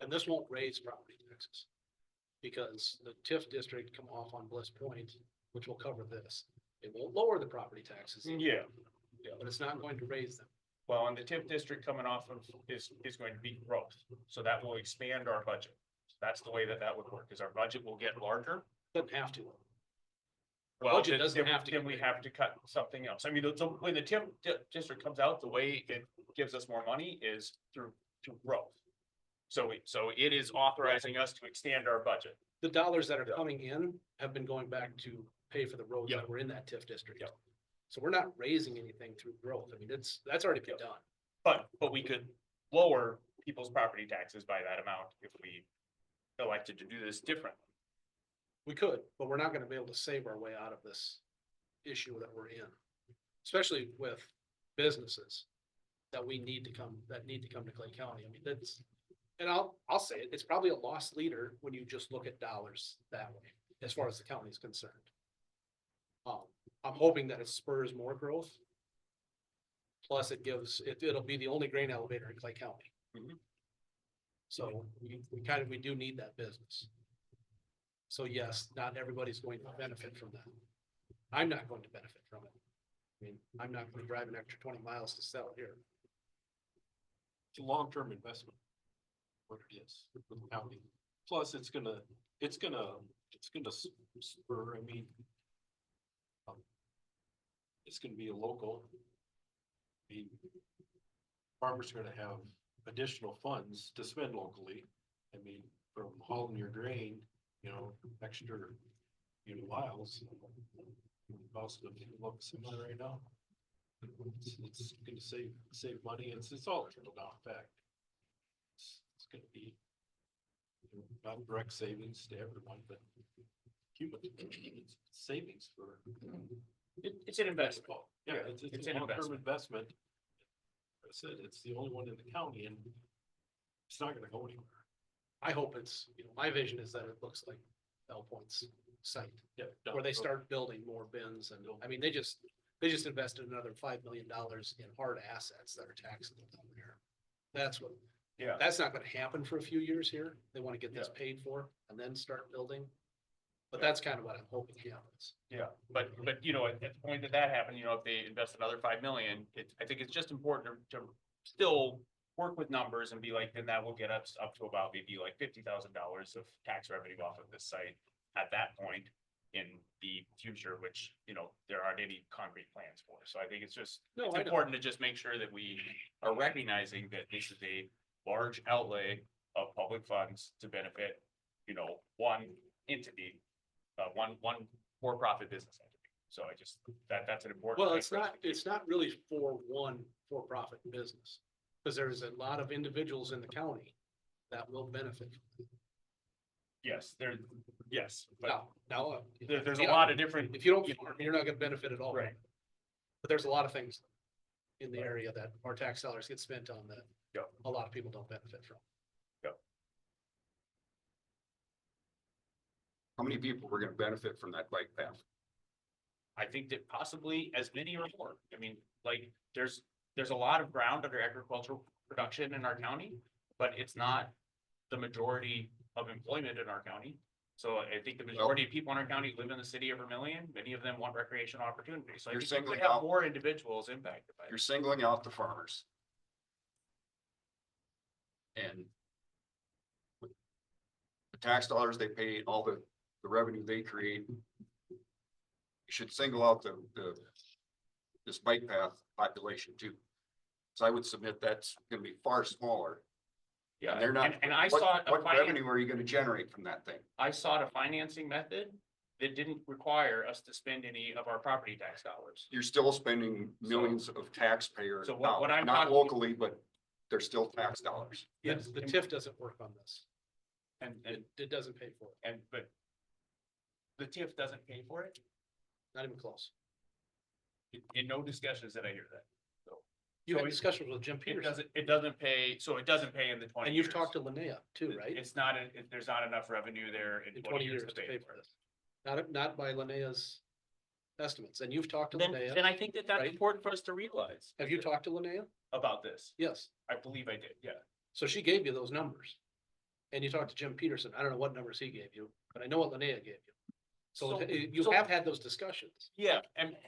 Speaker 1: And this won't raise property taxes. Because the TIF district come off on Bliss Point, which will cover this. It won't lower the property taxes.
Speaker 3: Yeah.
Speaker 1: But it's not going to raise them.
Speaker 3: Well, and the TIF district coming off of is going to be growth, so that will expand our budget. That's the way that would work, is our budget will get larger.
Speaker 1: Doesn't have to.
Speaker 3: Well,
Speaker 1: Budget doesn't have to
Speaker 3: then
Speaker 1: get
Speaker 3: we
Speaker 1: bigger.
Speaker 3: have to cut something else. I mean, when the TIF district comes out, the way it gives us more money is through growth. So it is authorizing us to extend our budget.
Speaker 1: The dollars that are coming in have been going back to pay for the roads
Speaker 3: Yeah.
Speaker 1: that were in that TIF district.
Speaker 3: Yeah.
Speaker 1: So we're not raising anything through growth. I mean, that's already been done.
Speaker 3: But we could lower people's property taxes by that amount if we elected to do this differently.
Speaker 1: We could, but we're not gonna be able to save our way out of this issue that we're in. Especially with businesses that need to come to Clay County. I mean, that's, and I'll say it, it's probably a lost leader when you just look at dollars that way, as far as the county is concerned. I'm hoping that it spurs more growth. Plus it'll be the only grain elevator in Clay County.
Speaker 3: Mhm.
Speaker 1: So we do need that business. So yes, not everybody's going to benefit from that. I'm not going to benefit from it. I mean, I'm not gonna drive an extra 20 miles to sell it here.
Speaker 7: It's a long-term investment. What it is for the county. Plus, it's gonna spur, I mean. It's gonna be a local. I mean, farmers are gonna have additional funds to spend locally. I mean, from hauling your grain, you know, extra, you know, miles. Cost of look similar right now. It's gonna save money, and it's all a trickle down effect. It's gonna be. You know, not direct savings to everyone, but cumulative savings for.
Speaker 3: It's an investment.
Speaker 7: Yeah, it's
Speaker 3: It's
Speaker 7: a
Speaker 3: an
Speaker 7: long-term investment. I said, it's the only one in the county and it's not gonna go anywhere.
Speaker 1: I hope it's, my vision is that it looks like Bell Point's site,
Speaker 7: Yeah.
Speaker 1: where they start building more bins and, I mean, they just invested another $5 million in hard assets that are taxable down there. That's what,
Speaker 3: Yeah.
Speaker 1: that's not gonna happen for a few years here. They wanna get this paid for and then start building. But that's kind of what I'm hoping happens.
Speaker 3: Yeah, but you know, at the point that happened, you know, if they invest another 5 million, I think it's just important to still work with numbers and be like, then that will get us up to about maybe like $50,000 of tax revenue off of this site at that point in the future, which, you know, there aren't any concrete plans for. So I think it's just,
Speaker 1: No,
Speaker 3: it's
Speaker 1: I know.
Speaker 3: important to just make sure that we are recognizing that this is a large outlay of public funds to benefit, you know, one entity, one for-profit business entity. So I just, that's an important.
Speaker 1: Well,
Speaker 3: thing
Speaker 1: it's
Speaker 3: for us to keep.
Speaker 1: it's not really for one for-profit business. Because there's a lot of individuals in the county that will benefit.
Speaker 3: Yes, but
Speaker 1: Now,
Speaker 3: there's a lot of different.
Speaker 1: if you don't farm, you're not gonna benefit at all.
Speaker 3: Right.
Speaker 1: But there's a lot of things in the area that our tax dollars get spent on that
Speaker 3: Yeah.
Speaker 1: a lot of people don't benefit from.
Speaker 10: How many people were gonna benefit from that bike path?
Speaker 3: I think that possibly as many or more. I mean, like, there's a lot of ground under agricultural production in our county, but it's not the majority of employment in our county. So I think the majority of people in our county live in the city of Vermillion. Many of them want recreational opportunities. So I
Speaker 10: You're
Speaker 3: think we
Speaker 10: singling
Speaker 3: could have
Speaker 10: out-
Speaker 3: more individuals impacted by
Speaker 10: You're
Speaker 3: it.
Speaker 10: singling out the farmers. And the tax dollars they pay, all the revenue they create. You should single out this bike path population too. So I would submit that's gonna be far smaller
Speaker 3: Yeah,
Speaker 10: And they're not,
Speaker 3: and I
Speaker 10: what,
Speaker 3: saw a
Speaker 10: what revenue are you gonna generate from that thing?
Speaker 3: I sought a financing method that didn't require us to spend any of our property tax dollars.
Speaker 10: You're still spending millions of taxpayer
Speaker 3: So what
Speaker 10: dollars,
Speaker 3: I'm
Speaker 10: not
Speaker 3: talking-
Speaker 10: locally, but they're still tax dollars.
Speaker 3: Yes,
Speaker 1: The TIF doesn't work on this.
Speaker 3: and,
Speaker 1: It doesn't pay for it,
Speaker 3: but the TIF doesn't pay for it?
Speaker 1: not even close.
Speaker 3: In no discussions did I hear that.
Speaker 1: You
Speaker 3: So
Speaker 1: had
Speaker 3: it-
Speaker 1: discussions with Jim Peterson,
Speaker 3: It doesn't pay, so it doesn't pay in the 20
Speaker 1: and
Speaker 3: years.
Speaker 1: you've talked to Linnea too, right?
Speaker 3: It's not, there's not enough revenue there
Speaker 1: In 20 years to pay for
Speaker 3: it.
Speaker 1: this. Not by Linnea's estimates, and you've talked to
Speaker 3: Then
Speaker 1: Linnea.
Speaker 3: I think that that's
Speaker 1: right?
Speaker 3: important for us to realize.
Speaker 1: Have you talked to Linnea?
Speaker 3: About this?
Speaker 1: Yes.
Speaker 3: I believe I did, yeah.
Speaker 1: So she gave you those numbers. And you talked to Jim Peterson. I don't know what numbers he gave you, but I know what Linnea gave you. So you
Speaker 3: so-
Speaker 1: have had those discussions.
Speaker 3: Yeah,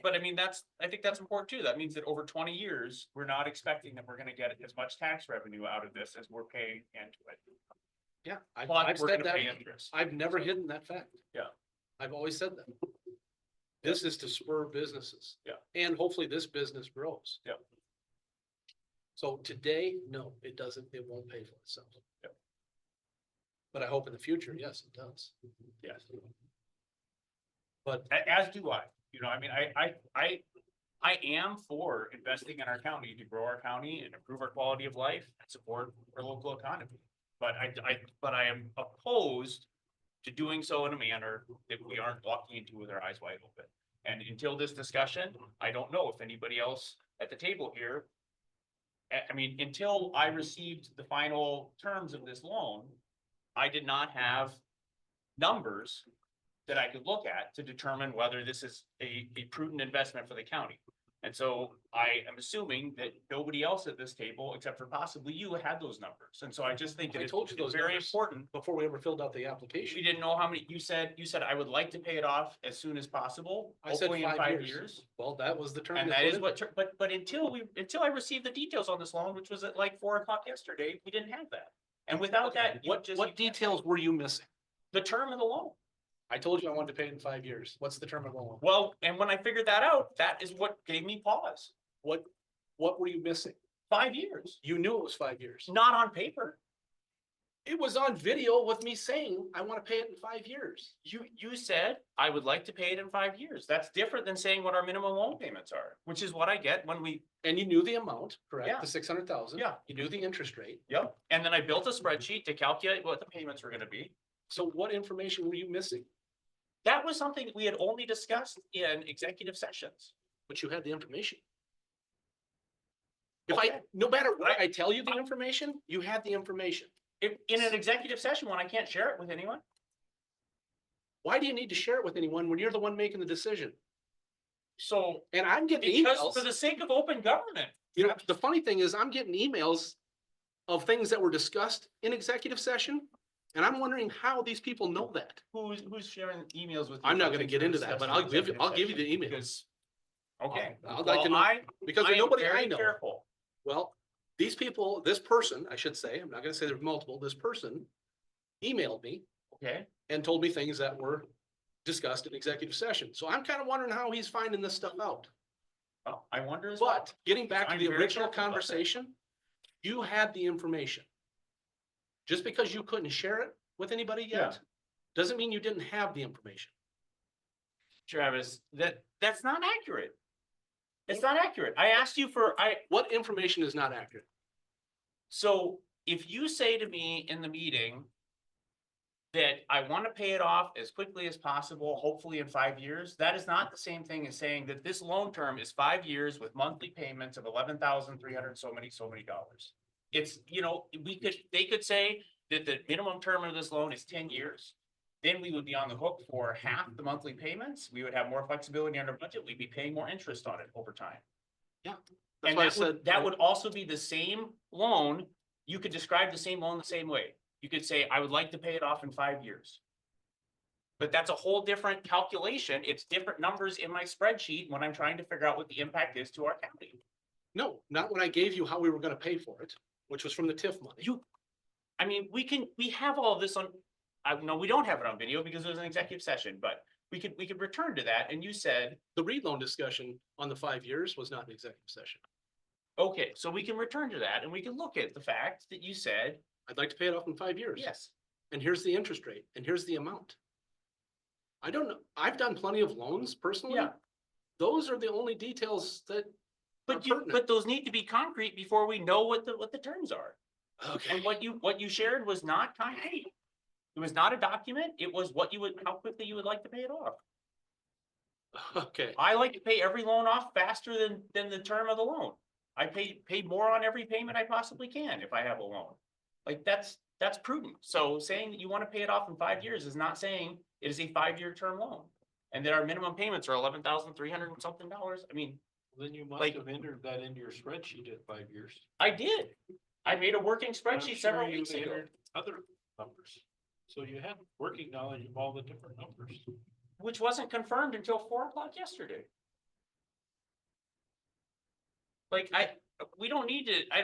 Speaker 3: but I mean, I think that's important too. That means that over 20 years, we're not expecting that we're gonna get as much tax revenue out of this as we're paying into it.
Speaker 1: Yeah, I've
Speaker 3: Plus, we're
Speaker 1: said
Speaker 3: gonna
Speaker 1: that.
Speaker 3: pay interest.
Speaker 1: I've never hidden that fact.
Speaker 3: Yeah.
Speaker 1: I've always said that. This is to spur businesses.
Speaker 3: Yeah.
Speaker 1: And hopefully this business grows.
Speaker 3: Yeah.
Speaker 1: So today, no, it doesn't, it won't pay for itself.
Speaker 3: Yeah.
Speaker 1: But I hope in the future, yes, it does.
Speaker 3: Yes.
Speaker 1: But
Speaker 3: As do I, you know, I mean, I am for investing in our county to grow our county and improve our quality of life and support our local economy. But I am opposed to doing so in a manner that we aren't walking into with our eyes wide open. And until this discussion, I don't know if anybody else at the table here. I mean, until I received the final terms of this loan, I did not have numbers that I could look at to determine whether this is a prudent investment for the county. And so I am assuming that nobody else at this table, except for possibly you, had those numbers. And so I just think that
Speaker 1: I
Speaker 3: it's
Speaker 1: told you those
Speaker 3: very
Speaker 1: numbers.
Speaker 3: important.
Speaker 1: before we ever filled out the
Speaker 3: We
Speaker 1: application,
Speaker 3: didn't know how many, you said I would like to pay it off as soon as possible,
Speaker 1: I said
Speaker 3: hopefully in
Speaker 1: 5 years. Well, that was the term.
Speaker 3: And
Speaker 1: they
Speaker 3: that
Speaker 1: put
Speaker 3: is
Speaker 1: in
Speaker 3: what,
Speaker 1: there.
Speaker 3: but until I received the details on this loan, which was at like 4 o'clock yesterday, we didn't have that. And without that, you
Speaker 1: What
Speaker 3: just.
Speaker 1: what details were you missing?
Speaker 3: The term of the loan.
Speaker 1: I told you I wanted to pay it in 5 years. What's the term of the loan?
Speaker 3: Well, and when I figured that out, that is what gave me pause.
Speaker 1: What were you missing?
Speaker 3: 5 years,
Speaker 1: You knew it was 5 years.
Speaker 3: not on paper.
Speaker 1: It was on video with me saying, I want to pay it in 5 years.
Speaker 3: You said, I would like to pay it in 5 years. That's different than saying what our minimum loan payments are, which is what I get when we,
Speaker 1: And you knew the amount, correct?
Speaker 3: Yeah.
Speaker 1: The 600,000.
Speaker 3: Yeah.
Speaker 1: You knew the interest rate.
Speaker 3: yep. And then I built a spreadsheet to calculate what the payments were gonna be.
Speaker 1: So what information were you missing?
Speaker 3: That was something that we had only discussed in executive sessions.
Speaker 1: But you had the information. If I,
Speaker 3: Okay.
Speaker 1: no matter what I tell you the information, you had the information.
Speaker 3: If, in an executive session when I can't share it with anyone,
Speaker 1: Why do you need to share it with anyone when you're the one making the decision?
Speaker 3: so
Speaker 1: And I'm getting
Speaker 3: because
Speaker 1: emails.
Speaker 3: for the sake of open government,
Speaker 1: You know, the funny thing is I'm getting emails of things that were discussed in executive session. And I'm wondering how these people know that.
Speaker 3: who's sharing emails with? you
Speaker 1: I'm not
Speaker 3: about
Speaker 1: gonna
Speaker 3: things
Speaker 1: get
Speaker 3: that are
Speaker 1: into that, but
Speaker 3: discussed in
Speaker 1: I'll give you
Speaker 3: executive
Speaker 1: the
Speaker 3: session?
Speaker 1: email.
Speaker 3: Because- Okay.
Speaker 1: I'd like to
Speaker 3: Well,
Speaker 1: know, because
Speaker 3: I
Speaker 1: there's
Speaker 3: am
Speaker 1: nobody I
Speaker 3: very
Speaker 1: know.
Speaker 3: careful.
Speaker 1: Well, these people, this person, I should say, I'm not gonna say there's multiple, this person emailed me
Speaker 3: Okay,
Speaker 1: and told me things that were discussed in executive session. So I'm kind of wondering how he's finding this stuff out.
Speaker 3: well, I wonder as well.
Speaker 1: But getting back to
Speaker 3: I'm
Speaker 1: the
Speaker 3: very
Speaker 1: original
Speaker 3: careful about that.
Speaker 1: conversation, you had the information. Just because you couldn't share it with anybody
Speaker 3: Yeah.
Speaker 1: yet, doesn't mean you didn't have the information.
Speaker 3: Travis, that's not accurate. It's not accurate. I asked you for,
Speaker 1: What information is not accurate?
Speaker 3: so if you say to me in the meeting that I want to pay it off as quickly as possible, hopefully in 5 years, that is not the same thing as saying that this loan term is 5 years with monthly payments of $11,300 so many dollars. It's, you know, they could say that the minimum term of this loan is 10 years. Then we would be on the hook for half the monthly payments. We would have more flexibility on our budget. We'd be paying more interest on it over time.
Speaker 1: That's
Speaker 3: And
Speaker 1: why I
Speaker 3: that would,
Speaker 1: said.
Speaker 3: that would also be the same loan. You could describe the same loan the same way. You could say, I would like to pay it off in 5 years. But that's a whole different calculation. It's different numbers in my spreadsheet when I'm trying to figure out what the impact is to our county.
Speaker 1: No, not when I gave you how we were gonna pay for it, which was from the TIF money.
Speaker 3: I mean, we have all of this on, no, we don't have it on video because it was an executive session, but we could return to that. And you said,
Speaker 1: The read loan discussion on the 5 years was not an executive session.
Speaker 3: okay, so we can return to that and we can look at the fact that you said,
Speaker 1: I'd like to pay it off in 5 years.
Speaker 3: Yes.
Speaker 1: And here's the interest rate, and here's the amount. I don't know, I've done plenty of loans personally.
Speaker 3: Yeah.
Speaker 1: Those are the only details that.
Speaker 3: But but those need to be concrete before we know what the terms are.
Speaker 1: Okay,
Speaker 3: And what you shared was not concrete. It was not a document. It was what you would, how quickly you would like to pay it off.
Speaker 1: okay,
Speaker 3: I like to pay every loan off faster than the term of the loan. I pay more on every payment I possibly can if I have a loan. Like, that's prudent. So saying that you want to pay it off in 5 years is not saying it is a 5-year term loan. And that our minimum payments are $11,300 and something dollars. I mean,
Speaker 7: Then you must
Speaker 3: Like-
Speaker 7: have entered that into your spreadsheet at 5 years.
Speaker 3: I did. I made a working
Speaker 7: I'm
Speaker 3: spreadsheet
Speaker 7: sure
Speaker 3: several
Speaker 7: you
Speaker 3: weeks ago.
Speaker 7: entered Other numbers. So you had working knowledge of all the different numbers.
Speaker 3: Which wasn't confirmed until 4 o'clock yesterday. Like, we don't need to, I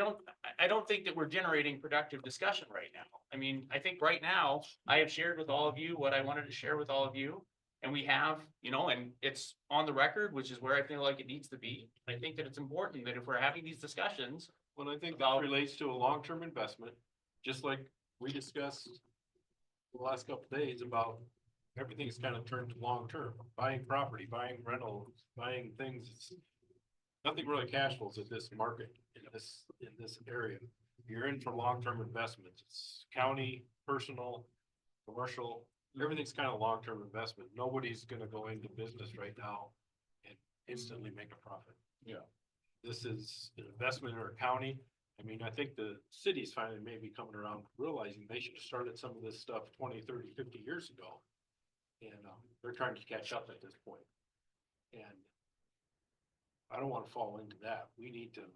Speaker 3: don't think that we're generating productive discussion right now. I mean, I think right now, I have shared with all of you what I wanted to share with all of you. And we have, and it's on the record, which is where I feel like it needs to be. I think that it's important that if we're having these discussions,
Speaker 7: Well, I think that
Speaker 3: About-
Speaker 7: relates to a long-term investment, just like we discussed the last couple of days about everything's kind of turned to long-term, buying property, buying rentals, buying things. Nothing really cash flows at this market in this area. You're in for long-term investments. It's county, personal, commercial, everything's kind of long-term investment. Nobody's gonna go into business right now and instantly make a profit.
Speaker 3: Yeah.
Speaker 7: This is an investment in our county. I mean, I think the city's finally maybe coming around, realizing they should have started some of this stuff 20, 30, 50 years ago. And, they're trying to catch up at this point. And I don't wanna fall into that. We need to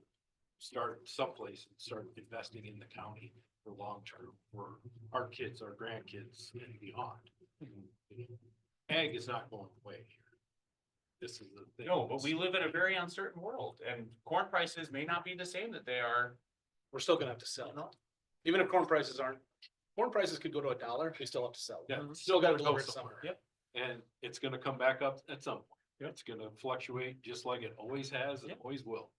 Speaker 7: start someplace and start investing in the county for long term, for our kids, our grandkids and beyond. Ag is not going away here. This is the thing.
Speaker 3: no, but we live in a very uncertain world and corn prices may not be the same that they are.
Speaker 1: we're still gonna have to sell. Even if corn prices could go to $1, we still have to sell.
Speaker 7: Yeah,
Speaker 3: Mhm.
Speaker 7: it's
Speaker 1: Still gotta
Speaker 7: gonna
Speaker 1: deliver
Speaker 7: go
Speaker 1: it
Speaker 7: somewhere.
Speaker 1: somewhere.
Speaker 7: Yep. And it's gonna come back up at some point.
Speaker 3: Yep.
Speaker 7: It's gonna fluctuate just like it always has and
Speaker 3: Yep.
Speaker 7: always will.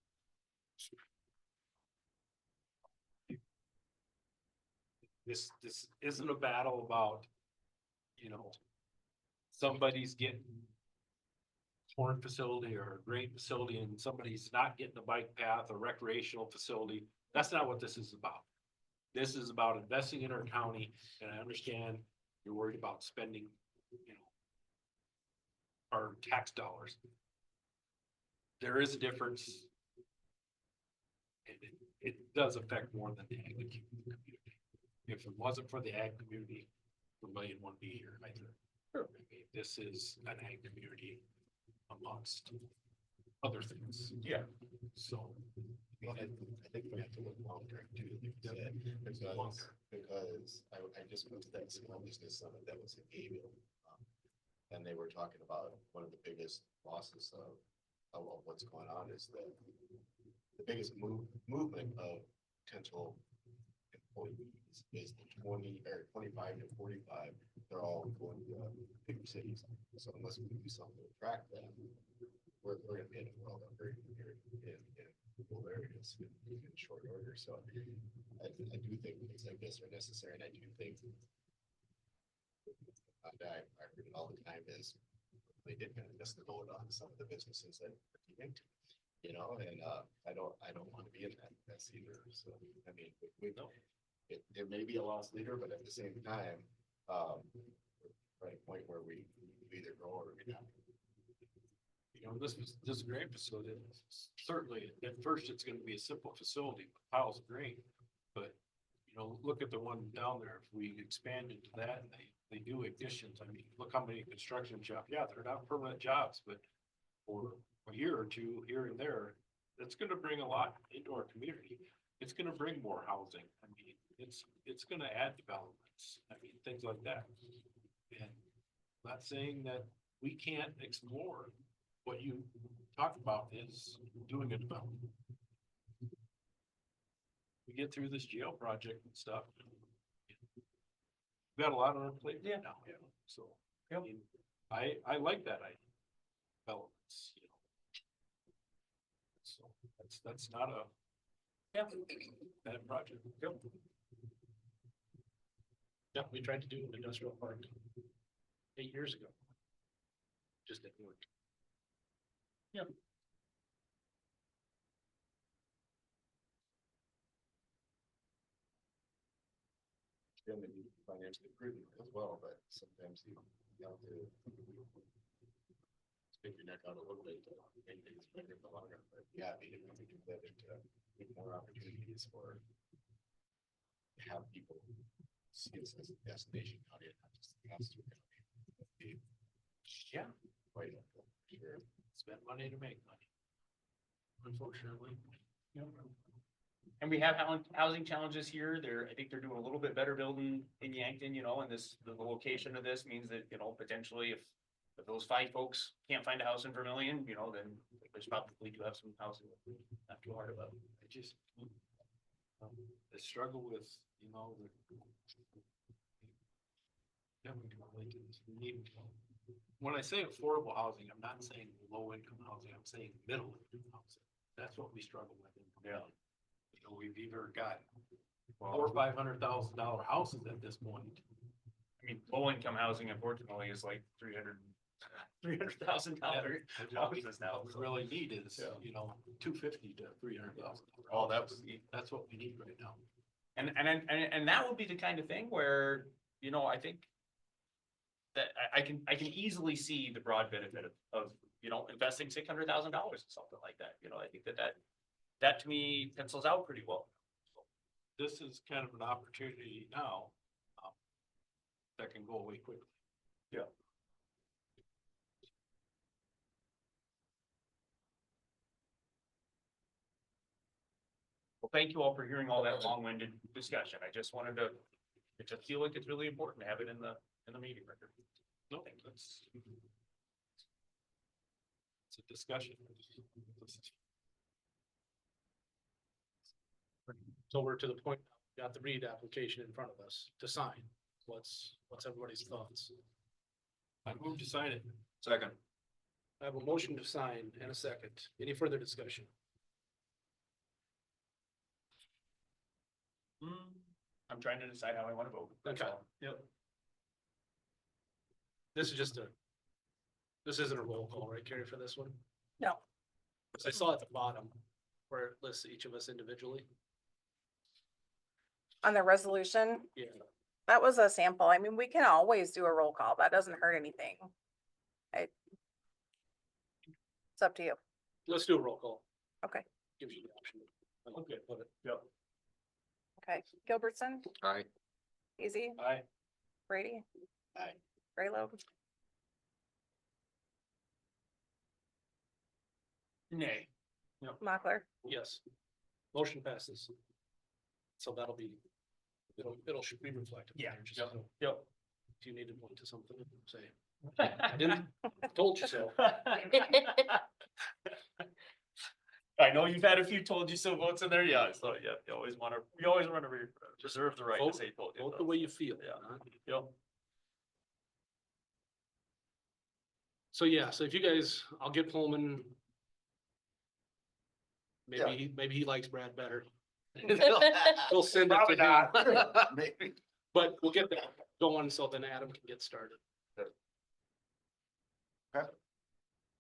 Speaker 7: This isn't a battle about, somebody's getting corn facility or a grain facility and somebody's not getting a bike path or recreational facility. That's not what this is about. This is about investing in our county, and I understand you're worried about spending, our tax dollars. There is a difference. It does affect more than the ag community. If it wasn't for the ag community, Vermillion wouldn't be here either. I mean, this is an ag community amongst other things.
Speaker 3: Yeah.
Speaker 7: So.
Speaker 6: Well, I think we have to look long term too, like you said, because I just went to that small business summit that was in Gayville. And they were talking about one of the biggest losses of what's going on is the biggest movement of potential employees is the 20 or 25 to 45. They're all going to bigger cities. So unless we do something to attract them, we're gonna be in a world of very here in rural areas in short order. So I do think things like this are necessary, and I do think I heard it all the time is they did kind of miss the boat on some of the businesses that are linked, and I don't want to be in that mess either. So I mean, we know it may be a lost leader, but at the same time, we're at a point where we either grow or we not.
Speaker 7: This grain facility, certainly at first it's gonna be a simple facility with piles of grain. But, look at the one down there, if we expand into that and they do additions, I mean, look how many construction jobs, yeah, they're not permanent jobs, but for a year or two here and there, that's gonna bring a lot into our community. It's gonna bring more housing. I mean, it's gonna add developments, I mean, things like that. And I'm not saying that we can't explore what you talk about is doing a development. We get through this jail project and stuff. We've got a lot on our plate now, so, I mean, I like that idea. Developments, So that's not a
Speaker 3: Yeah.
Speaker 7: bad project.
Speaker 1: Yeah, we tried to do an industrial park 8 years ago. Just didn't work.
Speaker 6: Then they need financially prudent as well, but sometimes you have to stick your neck out a little bit to make things better in the long run. But yeah, I mean, if we can live into more opportunities for to have people see this as a destination county, and not just a pass-through county. That'd be
Speaker 1: Yeah.
Speaker 6: quite helpful, for sure.
Speaker 1: Spend money to make money. Unfortunately.
Speaker 3: And we have housing challenges here. I think they're doing a little bit better building in Yankton, you know, and the location of this means that, you know, potentially if those 5 folks can't find a house in Vermillion, you know, then there's probably do have some housing. Not too hard about.
Speaker 7: I just, I struggle with, you know, the. When I say affordable housing, I'm not saying low income housing, I'm saying middle income housing. That's what we struggle with. In Vermillion. You know, we've either got $400,000 or $500,000 houses at this point.
Speaker 3: I mean, low income housing unfortunately is like $300,000 houses now.
Speaker 7: What we really need is,
Speaker 3: Yeah.
Speaker 7: you know, $250,000 to $300,000.
Speaker 6: Oh, that was,
Speaker 7: That's what we need right now.
Speaker 3: And that would be the kind of thing where, you know, I think that I can easily see the broad benefit of, you know, investing $600,000 in something like that. You know, I think that to me pencils out pretty well.
Speaker 7: This is kind of an opportunity now, that can go away quickly.
Speaker 3: Yeah. Well, thank you all for hearing all that long-winded discussion. I just wanted to, I just feel like it's really important to have it in the meeting record.
Speaker 7: No, that's. It's a discussion.
Speaker 1: So we're to the point, now, got the Reed application in front of us to sign. What's everybody's thoughts?
Speaker 7: I move to sign it.
Speaker 10: Second.
Speaker 1: I have a motion to sign and a second. Any further discussion?
Speaker 3: I'm trying to decide how I want to vote. That's
Speaker 1: Okay.
Speaker 3: all. Yep.
Speaker 1: This isn't a roll call, right, Carrie, for this one?
Speaker 2: No.
Speaker 1: 'Cause I saw at the bottom where it lists each of us individually.
Speaker 2: On the resolution,
Speaker 1: Yeah.
Speaker 2: that was a sample. I mean, we can always do a roll call. That doesn't hurt anything. It's up to you.
Speaker 1: Let's do a roll call.
Speaker 2: Okay.
Speaker 1: Gives you the option.
Speaker 3: Okay.
Speaker 1: Put it.
Speaker 3: Yep.
Speaker 2: Okay, Gilbertson,
Speaker 10: Aye.
Speaker 2: Easy,
Speaker 7: Aye.
Speaker 2: Brady.
Speaker 6: Aye.
Speaker 2: Graylobe,
Speaker 3: Nay.
Speaker 2: Mochler.
Speaker 1: Yes. Motion passes. So that'll be, it'll should be reflected.
Speaker 3: Yeah.
Speaker 1: there, just
Speaker 3: Yep.
Speaker 1: so
Speaker 3: Yep.
Speaker 1: If you need to point to something, say, I didn't, told you so.
Speaker 3: I know you've had a few told you so votes in there, yeah, so yeah, you always want to reserve the right to
Speaker 1: Vote-
Speaker 3: say told you
Speaker 1: Vote the
Speaker 3: so.
Speaker 1: way you feel.
Speaker 3: Yeah.
Speaker 1: huh?
Speaker 3: Yep.
Speaker 1: So yeah, so if you guys, I'll get Pullman. Maybe he likes Brad better. We'll send it
Speaker 10: Probably
Speaker 1: to him.
Speaker 10: not. Maybe.
Speaker 1: But we'll get that going so then Adam can get started.
Speaker 10: Okay.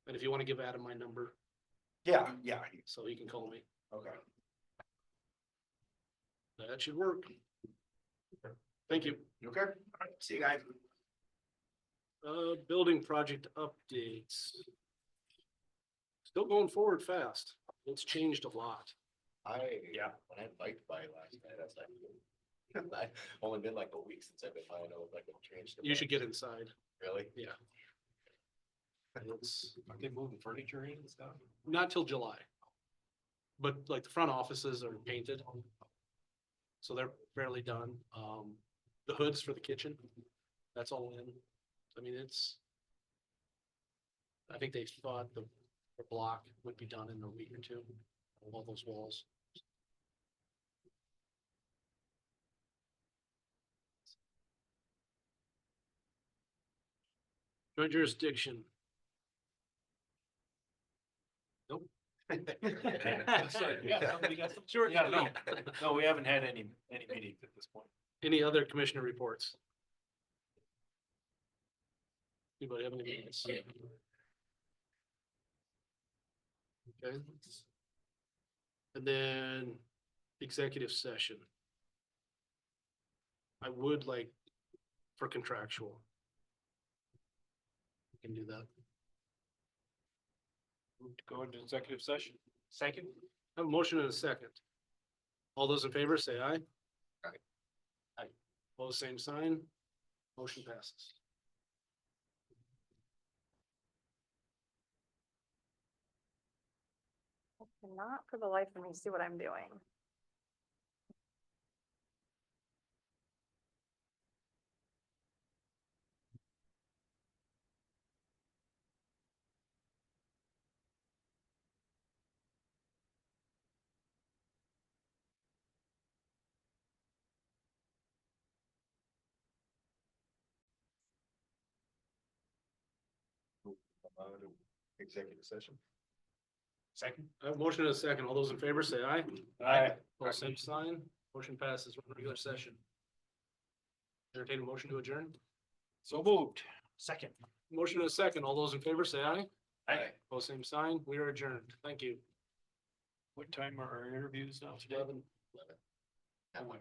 Speaker 1: And if you want to give Adam my number,
Speaker 10: Yeah,
Speaker 1: so he can call me,
Speaker 10: okay.
Speaker 1: that should work. Thank you.
Speaker 10: You okay? All right, see you guys.
Speaker 1: Building project updates. Still going forward fast. It's changed a lot.
Speaker 6: when I biked by last night, I was like, I've only been like a week since I've been flying over, like a train.
Speaker 1: You should get inside.
Speaker 6: Really?
Speaker 1: It's
Speaker 7: Are they moving furniture in and stuff?
Speaker 1: not till July. But like the front offices are painted. So they're fairly done. The hoods for the kitchen, that's all in. I mean, I think they thought the block would be done in a week or two, all those walls. Joint jurisdiction.
Speaker 7: Yeah, somebody got some short. Yeah, no, we haven't had any meetings at this point.
Speaker 1: Any other commissioner reports? Anybody have any minutes? Okay. And then executive session. I would like for contractual. We can do that.
Speaker 7: Move to go into executive session.
Speaker 3: Second?
Speaker 1: I have a motion and a second. All those in favor say aye.
Speaker 10: Aye.
Speaker 1: Aye. Pose same sign. Motion passes.
Speaker 2: I cannot for the life of me see what I'm doing.
Speaker 9: Executive session.
Speaker 3: Second?
Speaker 1: I have a motion and a second. All those in favor say aye.
Speaker 3: Aye.
Speaker 1: Pose same sign. Motion passes. We're in regular session. Entertain a motion to adjourn.
Speaker 7: So moved.
Speaker 3: Second.
Speaker 1: Motion and a second. All those in favor say aye.
Speaker 3: Aye.
Speaker 1: Pose same sign. We are adjourned. Thank you.
Speaker 7: What time are our interviews now today?
Speaker 1: 11.
Speaker 6: That one.